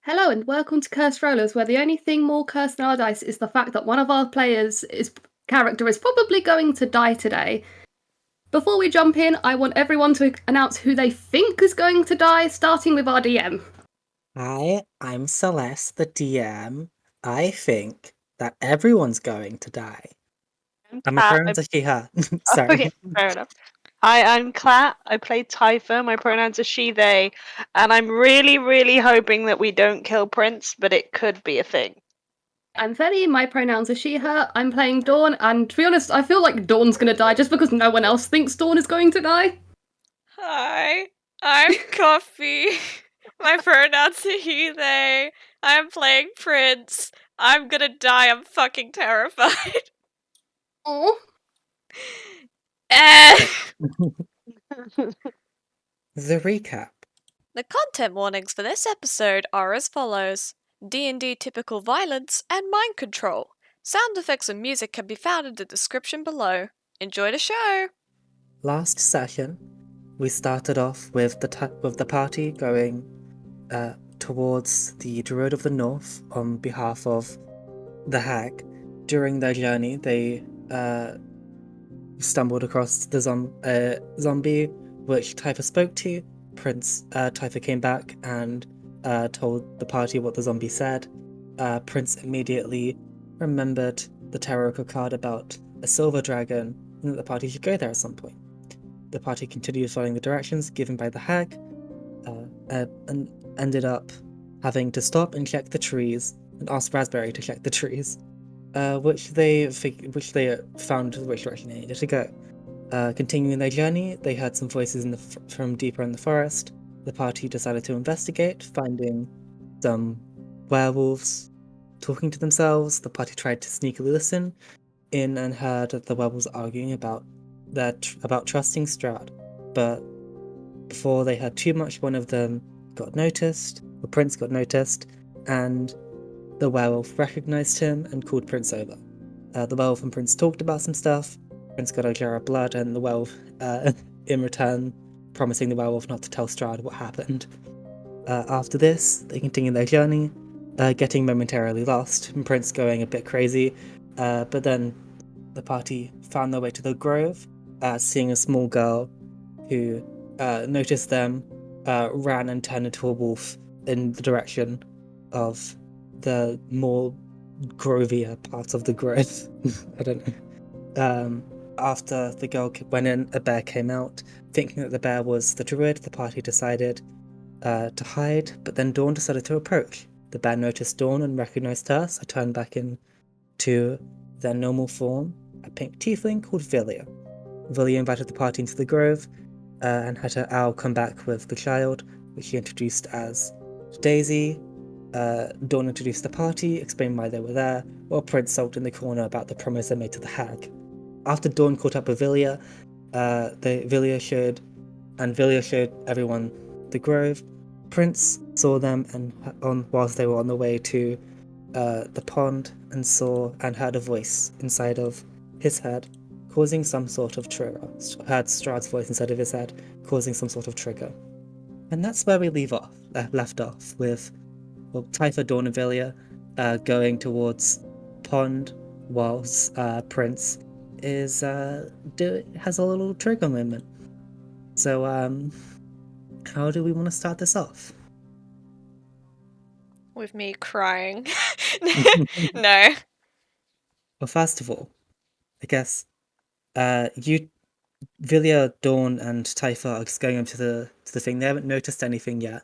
Hello and welcome to Cursed Rollers, where the only thing more cursed than our dice is the fact that one of our character is probably going to die today. Before we jump in, I want everyone to announce who they think is going to die, starting with our DM. Hi, I'm Celeste, the DM. I think that everyone's going to die. And my pronouns are she, her. Sorry. Okay, fair enough. Hi, I'm Clat. I play Typha. My pronouns are she, they. And I'm really, really hoping that we don't kill Prince, but it could be a thing. I'm Feli, my pronouns are she, her. I'm playing Dawn, and to be honest, I feel like Dawn's gonna die just because no one else thinks Dawn is going to die. Hi, I'm Coffee. My pronouns are he, they. I'm playing Prince. I'm gonna die. I'm fucking terrified. Oh. The recap. The content warnings for this episode are as follows. D&D typical violence and mind control. Sound effects and music can be found in the description below. Enjoy the show! Last session, we started off with the party going towards the Druid of the North on behalf of the Hag. During their journey, they stumbled across the zombie, which Typha spoke to. Prince Typha came back and told the party what the zombie said. Prince immediately remembered the tarot card about a silver dragon and that the party should go there at some point. The party continued following the directions given by the hag and ended up having to stop and check the trees and ask Raspberry to check the trees, which they found which direction they needed to go. Continuing their journey, they heard some voices from deeper in the forest. The party decided to investigate, finding some werewolves talking to themselves. The party tried to sneakily listen in and heard the werewolves arguing about trusting Strahd, but before they had too much, one of them got noticed. The prince got noticed, and the werewolf recognized him and called Prince over. The werewolf and Prince talked about some stuff. Prince got a jar of blood, and the werewolf, in return, promising the werewolf not to tell Strahd what happened. After this, they continued their journey, getting momentarily lost, and Prince going a bit crazy, but then the party found their way to the grove, seeing a small girl who noticed them, ran and turned into a wolf in the direction of the more grovier parts of the grove. I don't know. After the girl went in, a bear came out. Thinking that the bear was the druid, the party decided to hide, but then Dawn decided to approach. The bear noticed Dawn and recognized her, so turned back into their normal form, a pink tiefling called Villia. Villia invited the party into the grove and had her owl come back with the child, which she introduced as Daisy. Dawn introduced the party, explained why they were there, while Prince sulked in the corner about the promise they made to the hag. After Dawn caught up with Villia, Villia showed everyone the grove. Prince saw them whilst they were on the way to the pond and heard a voice inside of his head, causing some sort of trigger. Heard Strahd's voice inside of his head, causing some sort of trigger. And that's where we left off with Typha, Dawn, and Villia going towards pond, whilst Prince has a little trigger moment. So, how do we want to start this off? With me crying. No. Well, first of all, I guess Villia, Dawn, and Typha are just going up to the thing. They haven't noticed anything yet.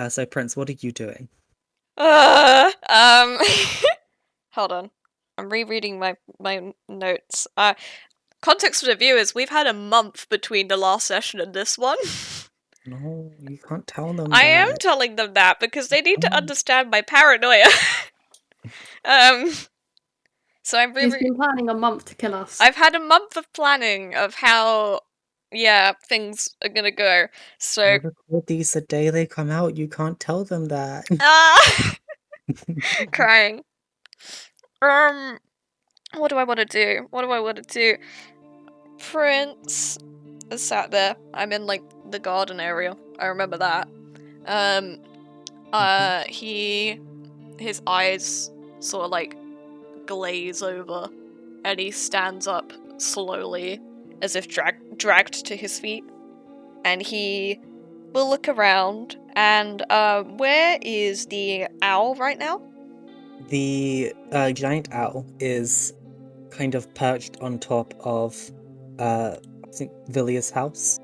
So Prince, what are you doing? Hold on. I'm rereading my notes. Context for the viewers, we've had a month between the last session and this one. No, you can't tell them I that. am telling them that because they need to understand my paranoia. So I'm She's been planning a month to kill us. I've had a month of planning of how, things are gonna go. So I record these the day they come out. You can't tell them that. Crying. What do I want to do? Prince is sat there. I'm in like the garden area. I remember that. His eyes sort of like glaze over, and he stands up slowly, as if dragged to his feet, and he will look around. And where is the owl right now? The giant owl is kind of perched on top of, I think, Villia's house,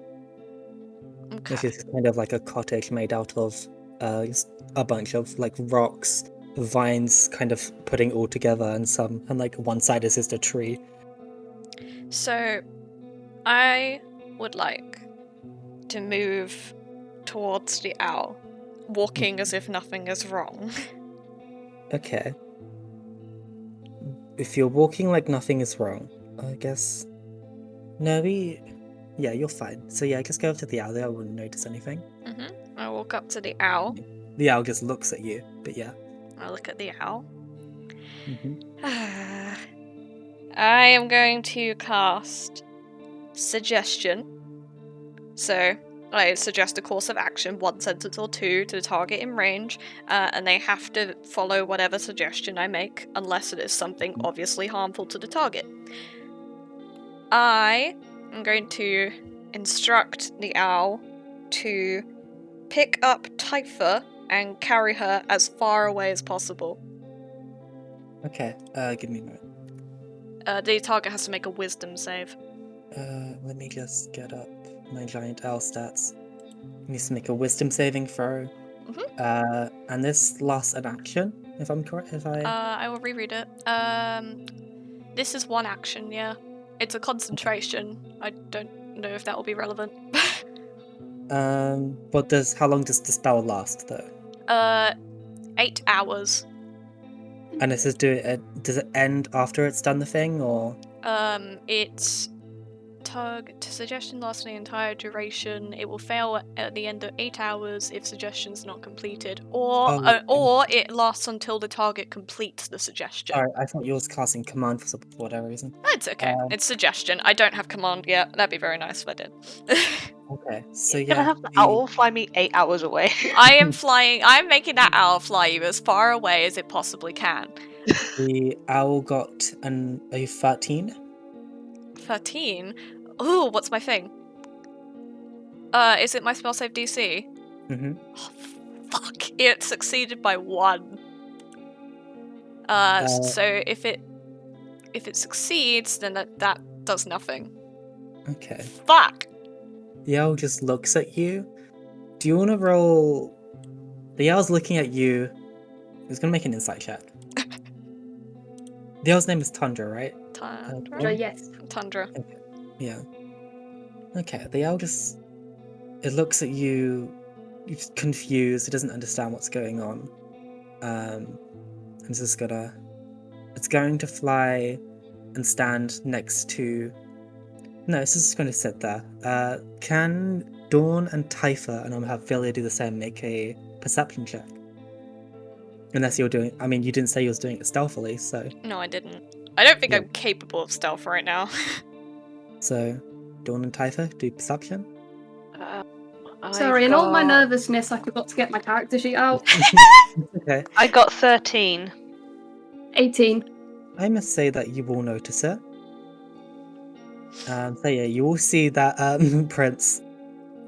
Okay. which is kind of like a cottage made out of just a bunch of like rocks, vines, kind of putting all together, and like one side is just a tree. So, I would like to move towards the owl, walking as if nothing is wrong. Okay. If you're walking like nothing is wrong, I guess. No, yeah, you're fine. So yeah, just go up to the owl. The owl wouldn't notice anything. I walk up to the owl. The owl just looks at you, but yeah. I look at the owl. hmm I am going to cast Suggestion. So, I suggest a course of action, 1 sentence or 2, to the target in range, and they have to follow whatever suggestion I make, unless it is something obviously harmful to the target. I am going to instruct the owl to pick up Typha and carry her as far away as possible. Okay, give me a moment. The target has to make a wisdom save. Let me just get up my giant owl stats. It needs to make a wisdom saving throw. And this lasts an action, if I'm correct. I will reread it. This is 1 action, yeah. It's a concentration. I don't know if that will be relevant. How long does the spell last though? 8 hours. And does it end after it's done the thing, or? It's target suggestion lasts the entire duration. It will fail at the end of 8 hours if suggestion's not completed, or it lasts until the target completes the suggestion. Sorry, I thought you was casting command for whatever reason. It's okay. It's suggestion. I don't have command yet. That'd be very nice if I did. Okay, so You're gonna yeah. have the owl fly me 8 hours away. I am flying. I'm making that owl fly you as far away as it possibly can. The owl got a 13. 13? Ooh, what's my thing? Is it my spell save DC? Mm-hmm. Oh, fuck. It succeeded by 1. So if it succeeds, then that does nothing. Okay. Fuck! The owl just looks at you. Do you want to roll? The owl's looking at you. He's gonna make an insight check. The owl's name is Tundra, right? Tundra? Yes. Tundra. Okay. Yeah. Okay, the owl just... It looks at you, it's confused, it doesn't understand what's going on. And it's just gonna... It's going to fly and stand next to... No, it's just going to sit there. Can Dawn and Typha, and I'm gonna have Villia do the same, make a perception check? Unless you're doing... I mean, you didn't say you was doing it stealthily, so... No, I didn't. I don't think Yeah. I'm capable of stealth right now. So, Dawn and Typha, do perception? Sorry, in all my nervousness, I forgot to get my character sheet out. Okay. I got 13. 18. I must say that you will notice it. So yeah, you all see that, Prince.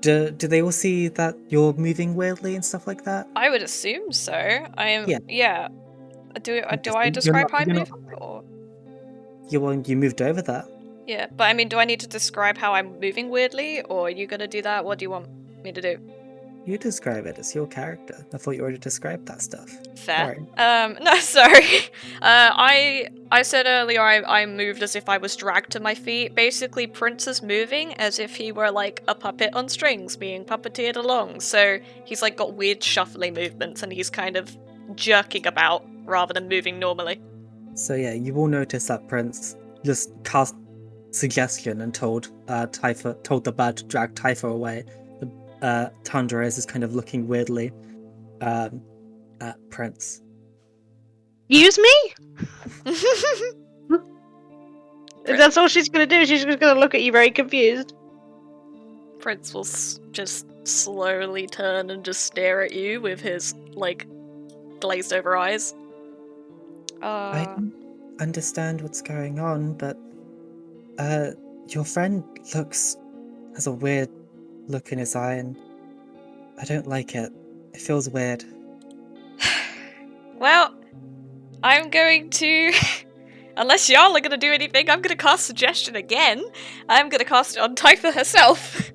Do they all see that you're moving weirdly and stuff like that? I would assume so. I am. Yeah. Yeah. Do I You're describe not- how I you're move? not- Or... You moved over that. Yeah, but I mean, do I need to describe how I'm moving weirdly, or are you gonna do that? What do you want me to do? You describe it, it's your character. I thought you already described that stuff. Fair. Sorry. No, sorry. I said earlier I moved as if I was dragged to my feet. Basically, Prince is moving as if he were like a puppet on strings being puppeteered along. So he's like got weird shuffling movements and he's kind of jerking about rather than moving normally. So yeah, you will notice that Prince just cast suggestion and told the bird to drag Typha away. Tundra is just kind of looking weirdly at Prince. Use me? That's all she's gonna do. She's just gonna look at you very confused. Prince will just slowly turn and just stare at you with his, like, glazed over eyes. I don't understand what's going on, but your friend has a weird look in his eye, and I don't like it. It feels weird. Well, I'm going to... Unless y'all are going to do anything, I'm going to cast Suggestion again. I'm going to cast it on Typha herself.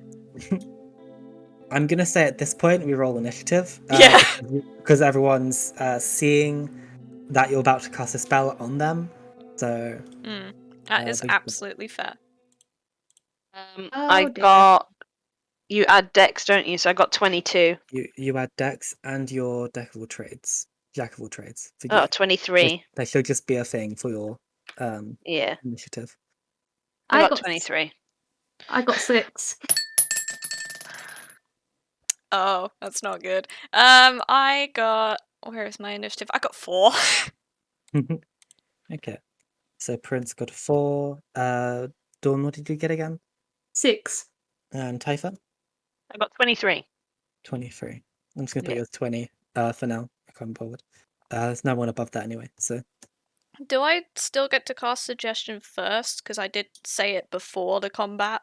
I'm gonna say at this point we roll initiative. Yeah. Because everyone's seeing that you're about to cast a spell on them. So That is they- absolutely fair. I dear. got. You add dex, don't you? So I got 22. you add dex and your jack of all trades. For Oh, you. 23. They should just be a thing for your Yeah, initiative. I got 23. I got 6. Oh, that's not good. I got... Where is my initiative? I got 4. Okay. So Prince got 4. Dawn, what did you get again? 6. And Typha? I got 23. 23. I'm just gonna put Yeah. you as 20 for now. I can't be bothered. There's no one above that anyway, so Do I still get to cast Suggestion first? Because I did say it before the combat.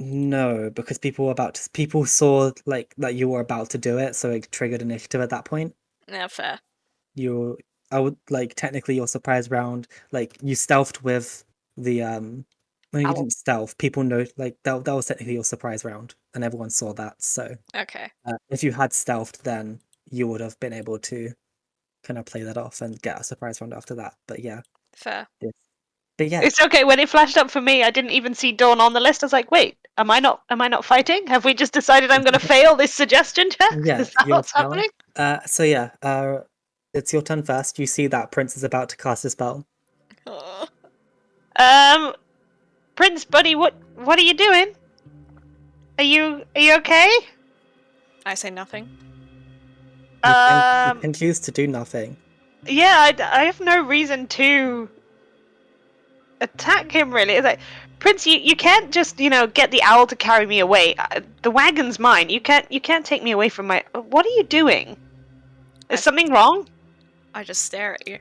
no, because people saw like that you were about to do it, so it triggered initiative at that point. Yeah, fair. I would like technically your surprise round, like you stealthed with the when you Owl. didn't stealth, people know like that was technically your surprise round, and everyone saw that. So Okay. if you had stealthed, then you would have been able to kind of play that off and get a surprise round after that. But yeah, Fair. but yeah, It's okay. When it flashed up for me, I didn't even see Dawn on the list. I was like, wait, am I not fighting? Have we just decided I'm going to fail this suggestion check? yeah, Is that you're what's happening? So yeah, it's your turn first. You see that Prince is about to cast a spell. Prince, buddy, what are you doing? Are you okay? I say nothing. You can choose to do nothing. Yeah, I have no reason to attack him, really. It's like, Prince, you can't just, get the owl to carry me away. The wagon's mine. You can't take me away from my... What are you doing? Is something wrong? I just stare at you.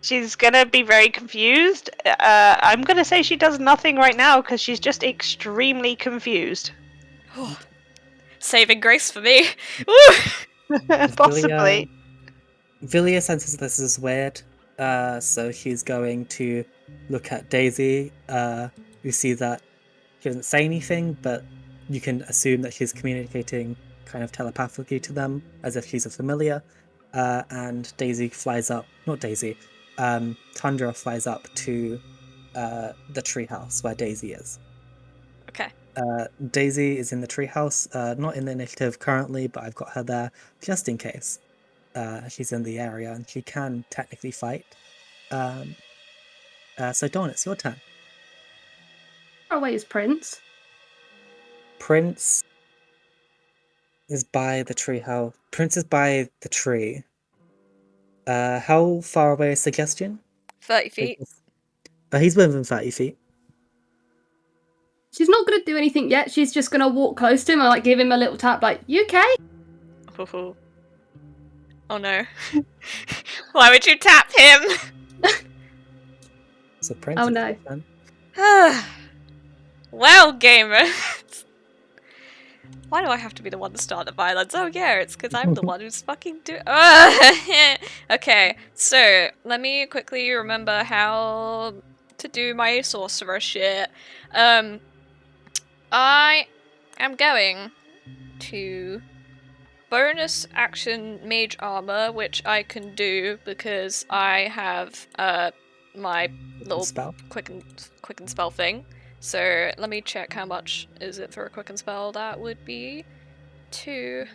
She's gonna be very confused. I'm gonna say she does nothing right now, because she's just extremely confused. Saving grace for me. Woo! Possibly. Villia senses this is weird, so she's going to look at Daisy. You see that she doesn't say anything, but you can assume that she's communicating kind of telepathically to them, as if she's a familiar. And Daisy flies up. Not Daisy. Tundra flies up to the treehouse where Daisy is. Okay. Daisy is in the treehouse, not in the initiative currently, but I've got her there just in case. She's in the area and she can technically fight. So Dawn, it's your turn. Far away is Prince. Prince is by the treehouse. Prince is by the tree. How far away is Suggestion? 30 feet. He's within 30 feet. She's not going to do anything yet. She's just going to walk close to him and give him a little tap like, you okay? Oh no. Why would you tap him? So Prince. Oh, it's no. your turn. Well, gamers. Why do I have to be the one to start the violence? Oh yeah, it's because I'm the one who's fucking Okay, so let me quickly remember how to do my sorcerer shit. I am going to bonus action mage armor, which I can do because I have my little Spell. quicken spell thing. So let me check how much is it for a quicken spell. That would be two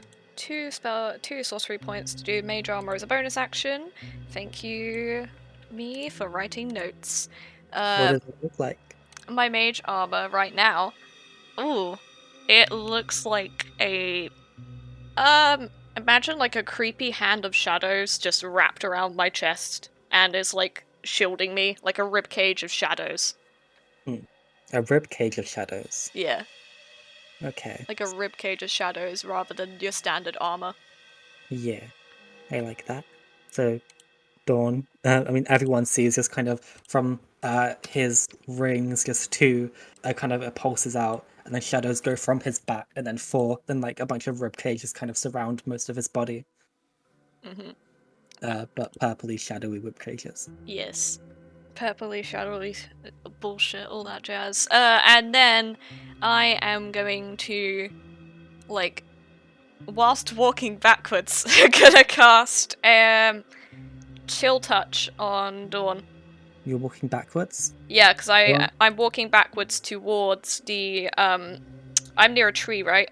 sorcery points to do mage armor as a bonus action. Thank you, me, for writing notes. What does it look like? My mage armor right now. Ooh, it looks like a imagine like a creepy hand of shadows just wrapped around my chest and is like shielding me, like a ribcage of shadows. A rib cage of shadows. Yeah. Okay. Like a ribcage of shadows rather than your standard armor. Yeah, I like that. So, Dawn, everyone sees just kind of from his rings, just two kind of pulses out, and then shadows go from his back, and then four, then like a bunch of rib cages kind of surround most of his body. Mhm. But purpley, shadowy rib cages. Yes. Purpley, shadowy, bullshit, all that jazz. And then I am going to, like, whilst walking backwards, gonna cast Chill Touch on Dawn. You're walking backwards? Yeah, because Well- I'm walking backwards towards the I'm near a tree, right?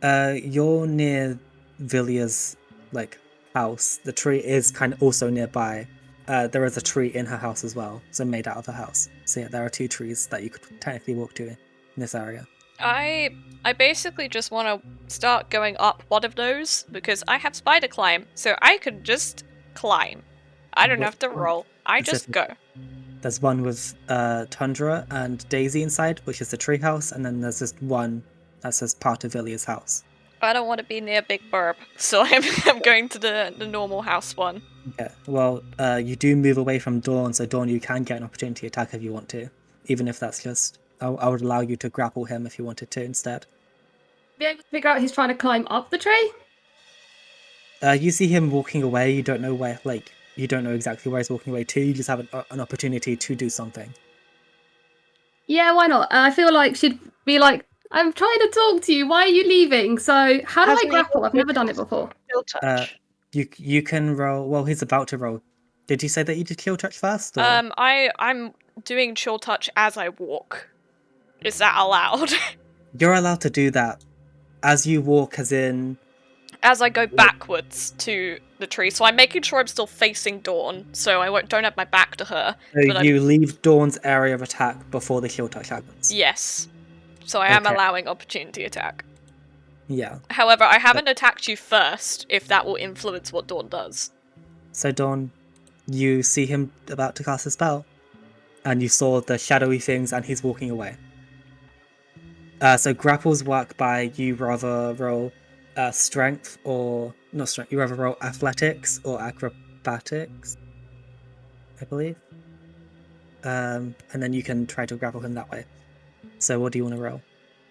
You're near Villia's like house. The tree is kind of also nearby. There is a tree in her house as well, so made out of her house. So yeah, there are two trees that you could technically walk to in this area. I basically just want to start going up one of those because I have spider climb, so I can just climb. I don't What- have to roll. I just go. There's one with Tundra and Daisy inside, which is the tree house, and then there's just one that says part of Villia's house. I don't want to be near Big Burb, so I'm going to the normal house one. Okay. Well, you do move away from Dawn, so Dawn, you can get an opportunity attack if you want to, even if that's just. I would allow you to grapple him if you wanted to instead. Be able to figure out he's trying to climb up the tree? You see him walking away. You don't know where, you don't know exactly where he's walking away to. You just have an opportunity to do something. Yeah, why not? I feel like she'd be like, I'm trying to talk to you. Why are you leaving? So how do I Hasn't he grapple? got I've never done it before. Chill touch. You can roll. Well, he's about to roll. Did you say that you did kill touch first? Or? I'm doing Chill Touch as I walk. Is that allowed? You're allowed to do that as you walk, as in. As I go backwards to the tree, so I'm making sure I'm still facing Dawn, so I don't have my back to her. So but you leave Dawn's area of attack before the kill touch happens. Yes. So I am Okay. allowing opportunity attack. Yeah. However, I haven't attacked you first, if that will influence what Dawn does. So Dawn, you see him about to cast a spell, and you saw the shadowy things, and he's walking away. So grapples work by you rather roll strength or not strength. You rather roll athletics or acrobatics, I believe. And then you can try to grapple him that way. So what do you want to roll?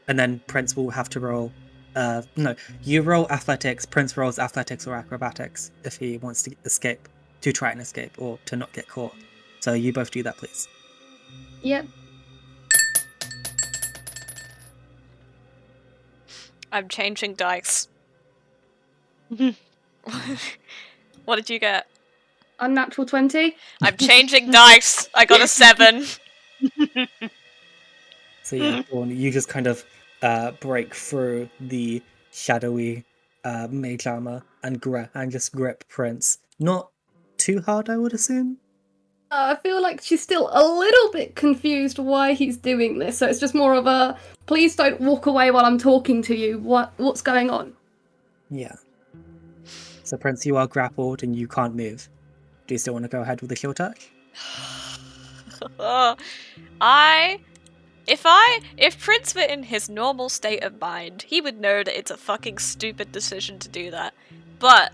And then Prince will have to roll. No, you roll athletics. Prince rolls athletics or acrobatics if he wants to escape, to try and escape, or to not get caught. So you both do that, please. Yep. I'm changing dice. What did you get? Unnatural 20. I'm changing dice. I got a 7. So yeah, Dawn, you just kind of break through the shadowy mage armor and just grip Prince. Not too hard, I would assume. I feel like she's still a little bit confused why he's doing this, so it's just more of a, please don't walk away while I'm talking to you. What's going on? Yeah. So Prince, you are grappled and you can't move. Do you still want to go ahead with the kill touch? If Prince were in his normal state of mind, he would know that it's a fucking stupid decision to do that. But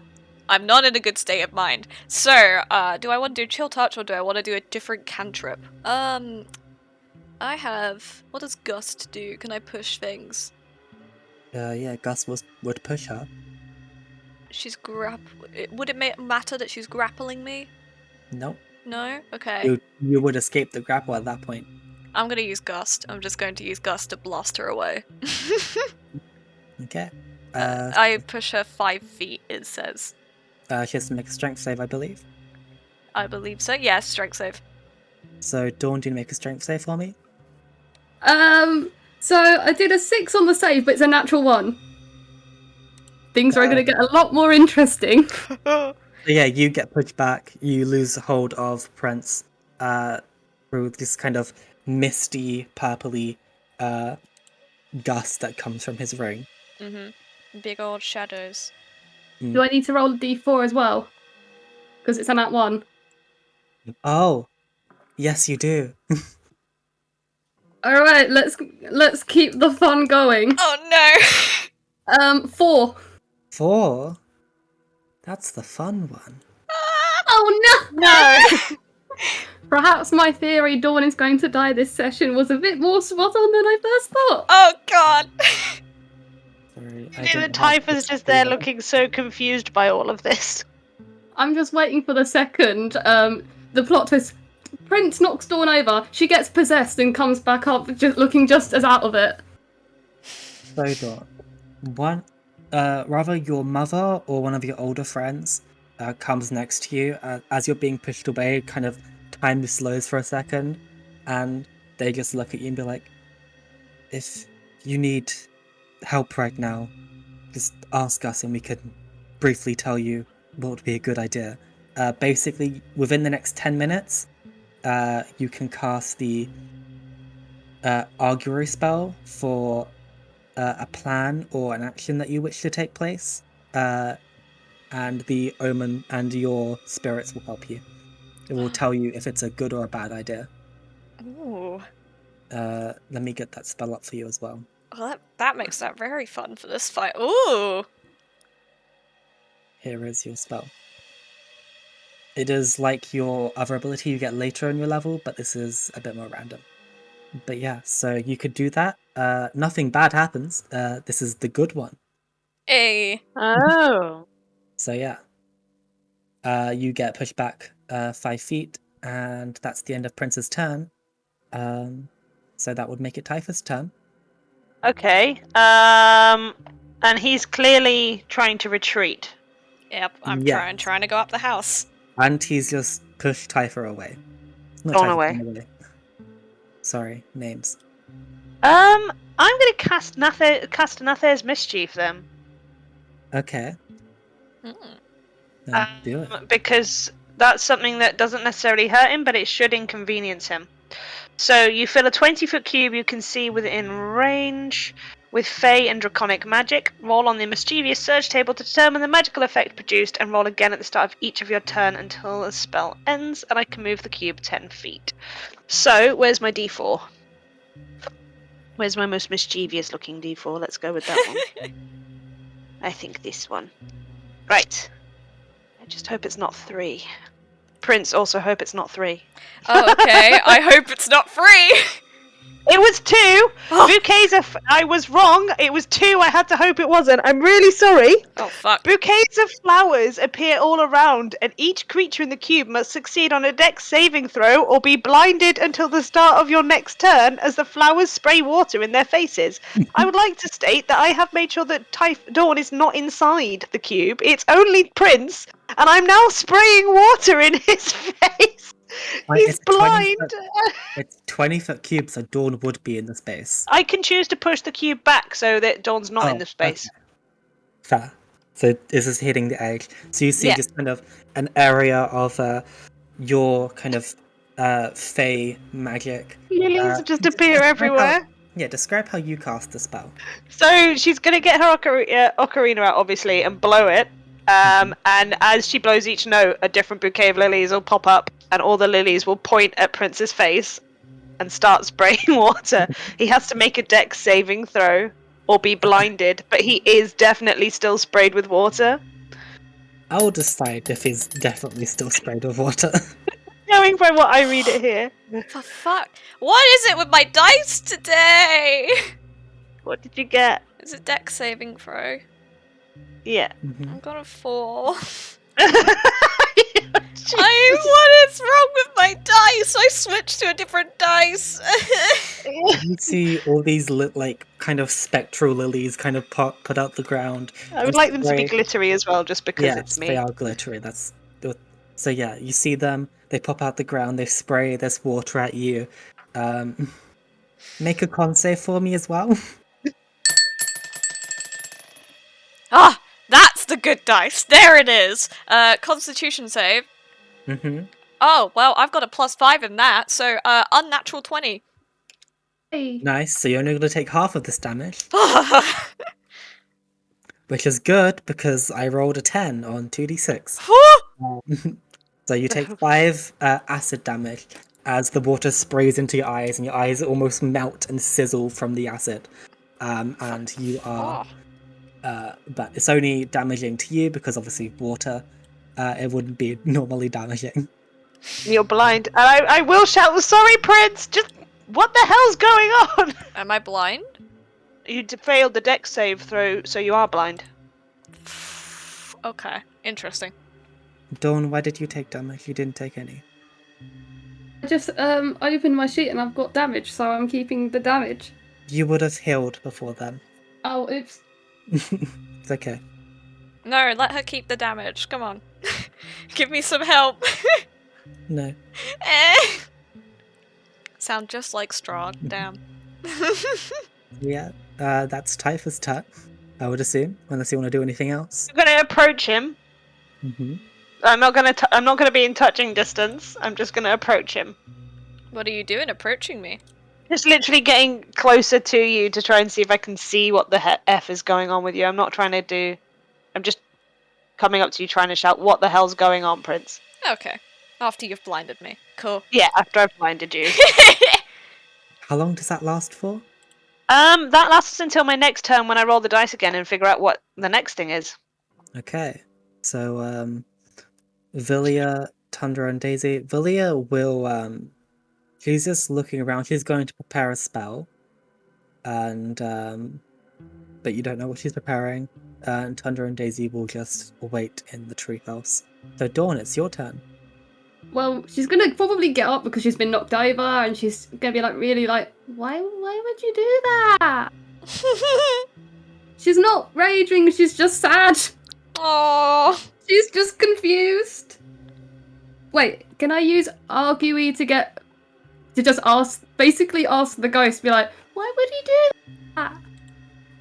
I'm not in a good state of mind. So, do I want to do Chill Touch or do I want to do a different cantrip? I have... What does Gust do? Can I push things? Yeah, Gus would push her. She's Would it matter that she's grappling me? No. No? Okay. You would escape the grapple at that point. I'm gonna use Gust. I'm just going to use Gust to blast her away. Okay. I push her 5 feet, it says. She has to make a strength save, I believe. I believe so. Yes, strength save. So Dawn, do you make a strength save for me? So I did a 6 on the save, but it's a natural 1. Things are going to get a lot more interesting. So yeah, you get pushed back. You lose hold of Prince through this kind of misty, purpley gust that comes from his ring. Mm-hmm. Big old shadows. Do I need to roll a d4 as well? Because it's a nat 1. Oh, yes, you do. All right, let's keep the fun going. Oh no! 4. 4. That's the fun one. Oh no! No. Perhaps my theory Dawn is going to die this session was a bit more spot on than I first thought. Oh god! Sorry, I know that Typha's just there looking so confused by all of this. I'm just waiting for the second. The plot twist. Prince knocks Dawn over. She gets possessed and comes back up, just looking just as out of it. So, Dawn, rather your mother or one of your older friends comes next to you as you're being pushed away. Kind of time slows for a second, and they just look at you and be like, "If you need help right now, just ask us, and we can briefly tell you what would be a good idea." Basically, within the next 10 minutes, you can cast the augury spell for a plan or an action that you wish to take place, and the omen and your spirits will help you. It will tell you if it's a good or a bad idea. Ooh. Let me get that spell up for you as well. Well, that makes that very fun for this fight. Ooh! Here is your spell. It is like your other ability you get later in your level, but this is a bit more random. But yeah, so you could do that. Nothing bad happens. This is the good one. Hey. Oh. So yeah. You get pushed back 5 feet, and that's the end of Prince's turn. So that would make it Typha's turn. Okay. And he's clearly trying to retreat. Yep, I'm Yeah. trying to go up the house. And he's just pushed Typha away. Not Gone Typha, away. Gone Sorry, names. I'm gonna cast Natha's Mischief then. Okay. Mm. Then do it. Because that's something that doesn't necessarily hurt him, but it should inconvenience him. So you fill a 20-foot cube you can see within range with Fey and Draconic magic. Roll on the Mischievous Surge table to determine the magical effect produced, and roll again at the start of each of your turn until the spell ends, and I can move the cube 10 feet. So, where's my d4? Where's my most mischievous looking d4? Let's go with that one. I think this one. Right. I just hope it's not 3. Prince, also hope it's not 3. Oh, okay. I hope it's not free. It was 2! Bouquets of... I was wrong. It was 2. I had to hope it wasn't. I'm really sorry. Oh, fuck. Bouquets of flowers appear all around, and each creature in the cube must succeed on a dex saving throw or be blinded until the start of your next turn as the flowers spray water in their faces. I would like to state that I have made sure that Dawn is not inside the cube. It's only Prince, and I'm now spraying water in his face. He's It's 20 blind. It's 20-foot cube, so Dawn would be in the space. I can choose to push the cube back so that Dawn's not in Oh, the space. okay. Fair. So this is hitting the edge. So you see Yeah. just kind of an area of your kind of fey magic. Lilies just appear describe everywhere. Describe how you cast the spell. So she's going to get her ocarina out, obviously, and blow it. And as she blows each note, a different bouquet of lilies will pop up, and all the lilies will point at Prince's face and start spraying water. He has to make a dex saving throw or be blinded, but he is definitely still sprayed with water. I'll decide if he's definitely still sprayed with water. Going by what I read it here. For fuck. What is it with my dice today? What did you get? Is it dex saving throw? Yeah. Mhm. I've got a 4. What is wrong with my dice? I switched to a different dice. You see all these kind of spectral lilies kind of put out the ground. I would like them to be glittery as well, just because it's me. They are glittery. So yeah, you see them. They pop out the ground. They spray this water at you. Make a con save for me as well. Ah, that's the good dice. There it is. Constitution save. Mm-hmm. Oh, well, I've got a +5 in that, so unnatural 20. Hey. Nice. So you're only going to take half of this damage, which is good because I rolled a 10 on 2d6. So you take 5 acid damage, as the water sprays into your eyes, and your eyes almost melt and sizzle from the acid. And you are... but it's only damaging to you because obviously water, it wouldn't be normally damaging. You're blind. And I will shout, sorry, Prince! Just, what the hell's going on? Am I blind? You failed the dex save throw, so you are blind. Okay, interesting. Dawn, why did you take damage? You didn't take any. I just opened my sheet and I've got damage, so I'm keeping the damage. You would have healed before then. Oh, oops. It's okay. No, let her keep the damage. Come on. Give me some help. No. Sound just like straw. Damn. Yeah, that's Typha's turn, I would assume, unless you want to do anything else. I'm gonna approach him. Mm-hmm. I'm not gonna be in touching distance. I'm just gonna approach him. What are you doing approaching me? Just literally getting closer to you to try and see if I can see what the F is going on with you. I'm not trying to do... I'm just coming up to you trying to shout, what the hell's going on, Prince? Okay. After you've blinded me. Cool. Yeah, after I've blinded you. How long does that last for? That lasts until my next turn when I roll the dice again and figure out what the next thing is. Okay, so, Villia, Tundra, and Daisy. Villia will, she's just looking around. She's going to prepare a spell. And, but you don't know what she's preparing. And Tundra and Daisy will just wait in the treehouse. So, Dawn, it's your turn. Well, she's gonna probably get up because she's been knocked over, and she's gonna be like, really like, why would you do that? She's not raging, she's just sad. Oh. She's just confused. Wait, can I use arguey to just ask the ghost, be like, why would he do that?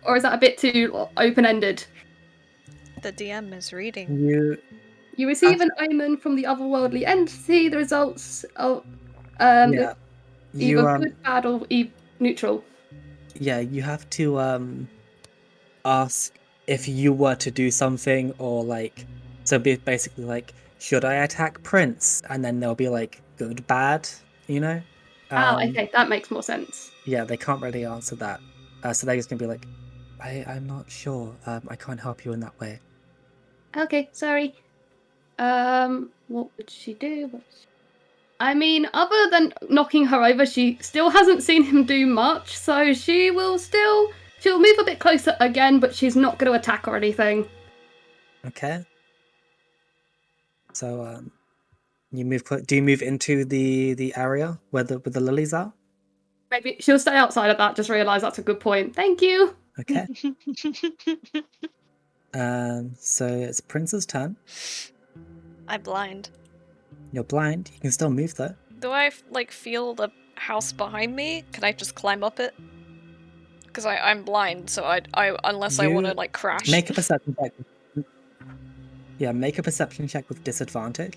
Or is that a bit too open-ended? The DM is reading. You receive an omen from the otherworldly entity. The results of Yeah. either good, bad, or neutral. Yeah, you have to ask if you were to do something, or like, so basically like, should I attack Prince? And then they'll be like, good, bad, you know? Okay, that makes more sense. Yeah, they can't really answer that. So they're just gonna be like, I'm not sure. I can't help you in that way. Okay, sorry. What would she do? I mean, other than knocking her over, she still hasn't seen him do much, so she'll move a bit closer again, but she's not going to attack or anything. Okay. So, you move. Do you move into the area where the lilies are? Maybe she'll stay outside of that. Just realise that's a good point. Thank you. Okay. So it's Prince's turn. I'm blind. You're blind. You can still move though. Do I like feel the house behind me? Can I just climb up it? Because I'm blind, so I unless I want to like crash. Make a perception check. Yeah, make a perception check with disadvantage.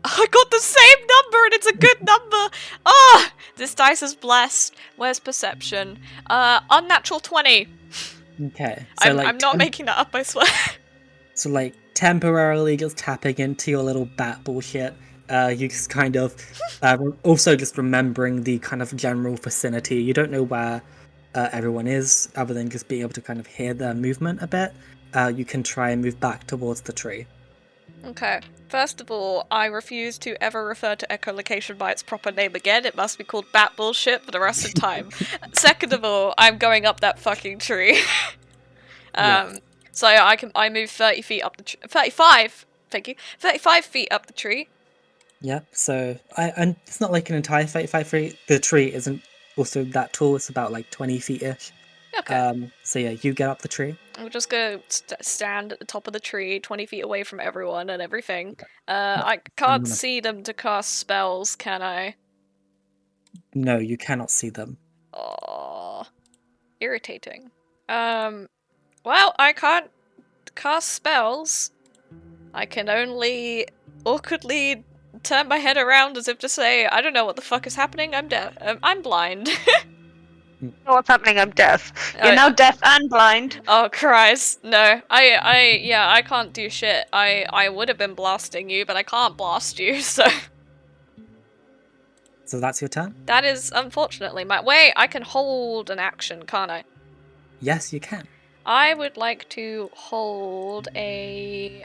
I got the same number and it's a good number! Ah! This dice is blessed. Where's perception? Unnatural 20. Okay. So I'm not making that up, I swear. So like temporarily just tapping into your little bat bullshit. You just kind of also just remembering the kind of general vicinity. You don't know where everyone is, other than just being able to kind of hear their movement a bit. You can try and move back towards the tree. Okay. First of all, I refuse to ever refer to echolocation by its proper name again. It must be called bat bullshit for the rest of time. Second of all, I'm going up that fucking tree. So I move 30 feet up the tree. 35! Thank you. 35 feet up the tree. Yeah, so and it's not like an entire 35 feet. The tree isn't also that tall. It's about like 20 feet-ish. Okay. So yeah, you get up the tree. I'm just gonna stand at the top of the tree, 20 feet away from everyone and everything. I can't see them to cast spells, can I? No, you cannot see them. Oh, irritating. Well, I can't cast spells. I can only awkwardly turn my head around as if to say, I don't know what the fuck is happening, I'm blind. What's happening? I'm deaf. You're now deaf and blind. Oh Christ, no. I can't do shit. I would have been blasting you, but I can't blast you, so So that's your turn? that is unfortunately my wait, I can hold an action, can't I? Yes, you can. I would like to hold a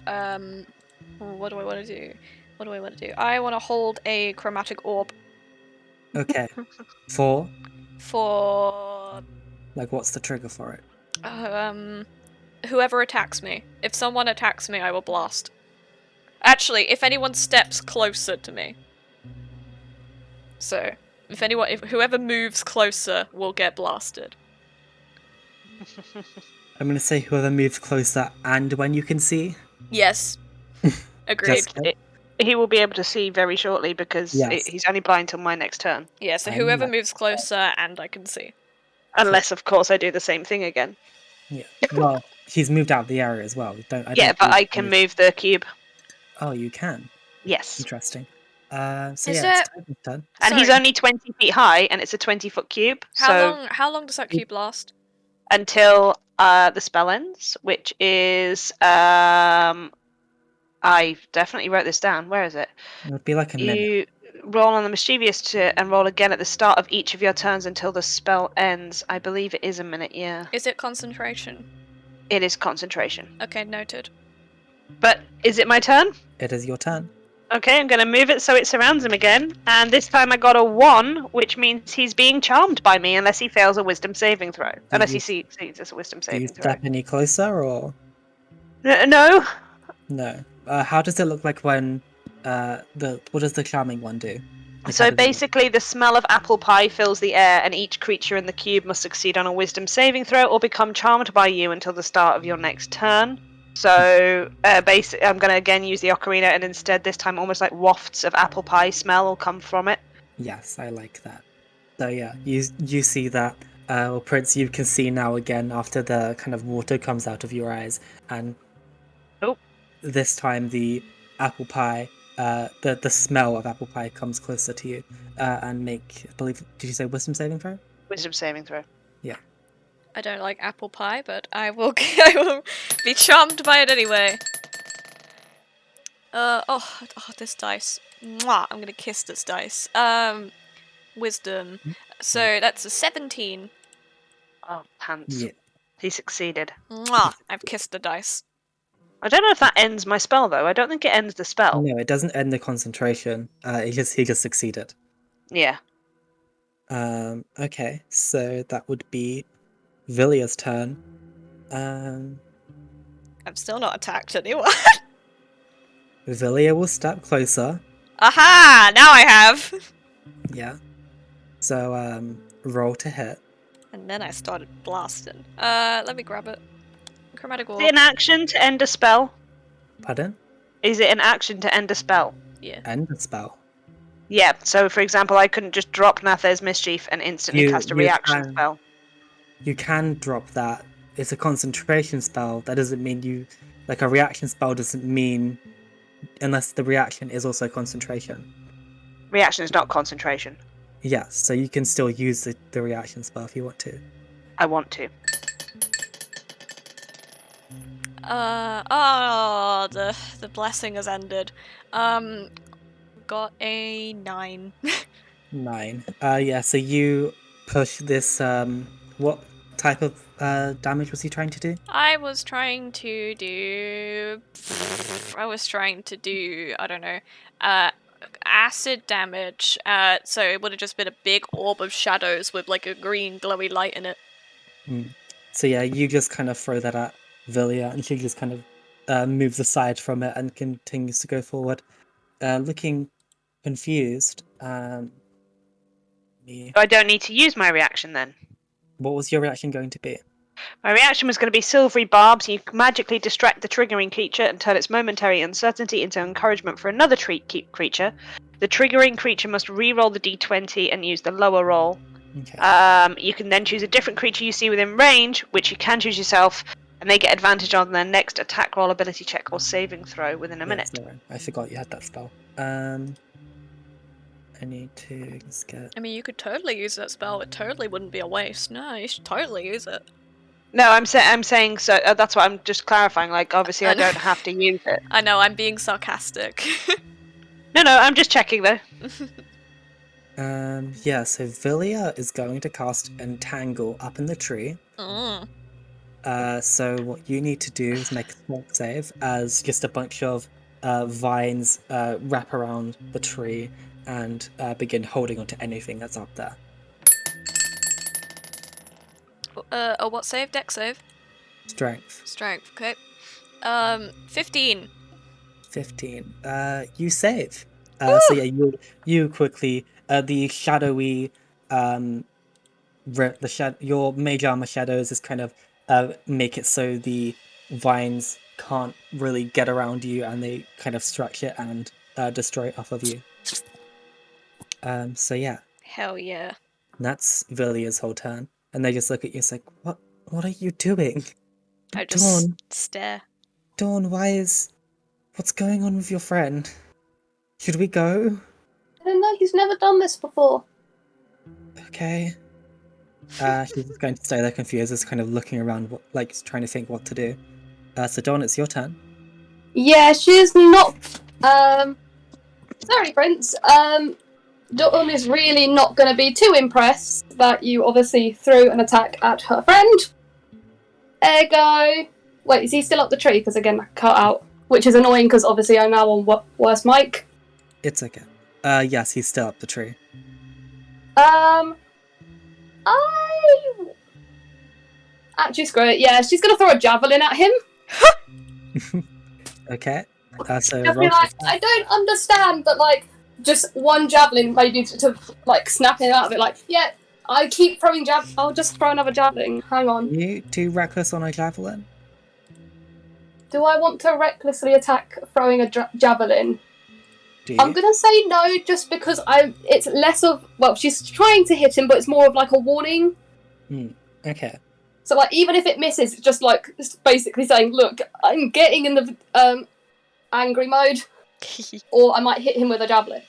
what do I want to do? What do I want to do? I want to hold a chromatic orb Okay. For? for Like, what's the trigger for it? whoever attacks me. If someone attacks me, I will blast. Actually, if anyone steps closer to me. So, if whoever moves closer will get blasted. I'm going to say whoever moves closer and when you can see. Yes. Agreed. Just- He will be able to see very shortly because Yes. he's only blind till my next turn. Yeah, so I whoever know. moves closer and I can see. Unless, of course, I do the same thing again. Yeah. Well, he's moved out of the area as well. But believe I can he's- move the cube. Oh, you can. Yes. Interesting. So Is yeah, there- it's Typha's turn. And he's Sorry. only 20 feet high, and it's a 20-foot cube. How long does that cube last? Until the spell ends, which is I definitely wrote this down. Where is it? It would be like a minute. You roll on the mischievous and roll again at the start of each of your turns until the spell ends. I believe it is a minute. Yeah, Is it concentration? it is concentration. Okay, noted. But is it my turn? It is your turn. Okay, I'm going to move it so it surrounds him again. And this time I got a 1, which means he's being charmed by me unless he fails a wisdom saving throw. Unless he sees it's a wisdom Do you saving throw. step any closer or No. no? How does it look like when what does the charming one do? Like, how So does it look? basically, the smell of apple pie fills the air, and each creature in the cube must succeed on a wisdom saving throw or become charmed by you until the start of your next turn. So basically, I'm going to again use the ocarina, and instead this time almost like wafts of apple pie smell will come from it. Yes, I like that. So yeah, you see that. Well, Prince, you can see now again after the kind of water comes out of your eyes, and this time the apple pie, the smell of apple pie comes closer to you, and make. I believe. Did you say wisdom saving throw? Wisdom saving throw. I don't like apple pie, but I will I will be charmed by it anyway. This dice. Mwah, I'm gonna kiss this dice. Wisdom. So that's a 17. Oh, pants. Yeah. He succeeded. Mwah, I've kissed the dice. I don't know if that ends my spell though. I don't think it ends the spell. No, it doesn't end the concentration. He just succeeded. Yeah. Okay, so that would be Villia's turn. I've still not attacked anyone. Villia will step closer. Aha! Now I have! Yeah. So, roll to hit. And then I started blasting. Let me grab it. Chromatic Is orb. it an action to end a spell? Pardon? Is it an action to end a spell? Yeah. End the spell. Yeah, so for example, I couldn't just drop Natha's Mischief and instantly cast a you reaction can. spell. You can drop that. It's a concentration spell. That doesn't mean you... Like, a reaction spell doesn't mean... Unless the reaction is also concentration. Reaction is not concentration. Yes, so you can still use the reaction spell if you want to. I want to. The blessing has ended. Got a 9. 9. Yeah, so you push this, what type of damage was he trying to do? I was trying to do, I don't know, acid damage. So it would have just been a big orb of shadows with like a green glowy light in it. So yeah, you just kind of throw that at Villia, and she just kind of moves aside from it and continues to go forward, looking confused. I don't need to use my reaction then. What was your reaction going to be? My reaction was going to be silvery barbs. You can magically distract the triggering creature and turn its momentary uncertainty into encouragement for another creature. The triggering creature must re-roll the d20 and use the lower roll. Okay. You can then choose a different creature you see within range, which you can choose yourself, and they get advantage on their next attack roll, ability check, or saving throw within a minute. Sorry, I forgot you had that spell. I need to just get... I mean, you could totally use that spell. It totally wouldn't be a waste. No, you should totally use it. No, I'm saying so. That's what I'm just clarifying. Like, obviously, I don't have to use it. I know, I'm being sarcastic. No, I'm just checking though. Yeah, so Villia is going to cast Entangle up in the tree. So what you need to do is make a small save as just a bunch of vines wrap around the tree and begin holding onto anything that's up there. What save? Dex save? Strength. Strength, okay. 15. 15. You save. So yeah, you quickly the shadowy your mage armor shadows is kind of make it so the vines can't really get around you, and they kind of stretch it and destroy it off of you. So yeah. Hell yeah. That's Villia's whole turn, and they just look at you. It's like, what are you doing? I just Dawn, stare. Dawn, what's going on with your friend? Should we go? I don't know, he's never done this before. Okay. She's just going to stay there confused, just kind of looking around, trying to think what to do. So Dawn, it's your turn. Yeah, she's not. Sorry, Prince. Dawn is really not going to be too impressed that you obviously threw an attack at her friend. Ergo. Wait, is he still up the tree? Because again, I cut out. Which is annoying because obviously I'm now on worse mic. It's okay. Yes, he's still up the tree. Actually, screw it. Yeah, she's going to throw a javelin at him. Okay. So Just be like, I don't understand, but just one javelin maybe to snap him out of it. Yeah, I keep throwing I'll just throw another javelin. Hang on. You too reckless on a javelin? Do I want to recklessly attack throwing a javelin? Do you? I'm gonna say no, just because it's less of, she's trying to hit him, but it's more of a warning. Okay. So even if it misses, it's just it's basically saying, look, I'm getting in the angry mode, or I might hit him with a javelin.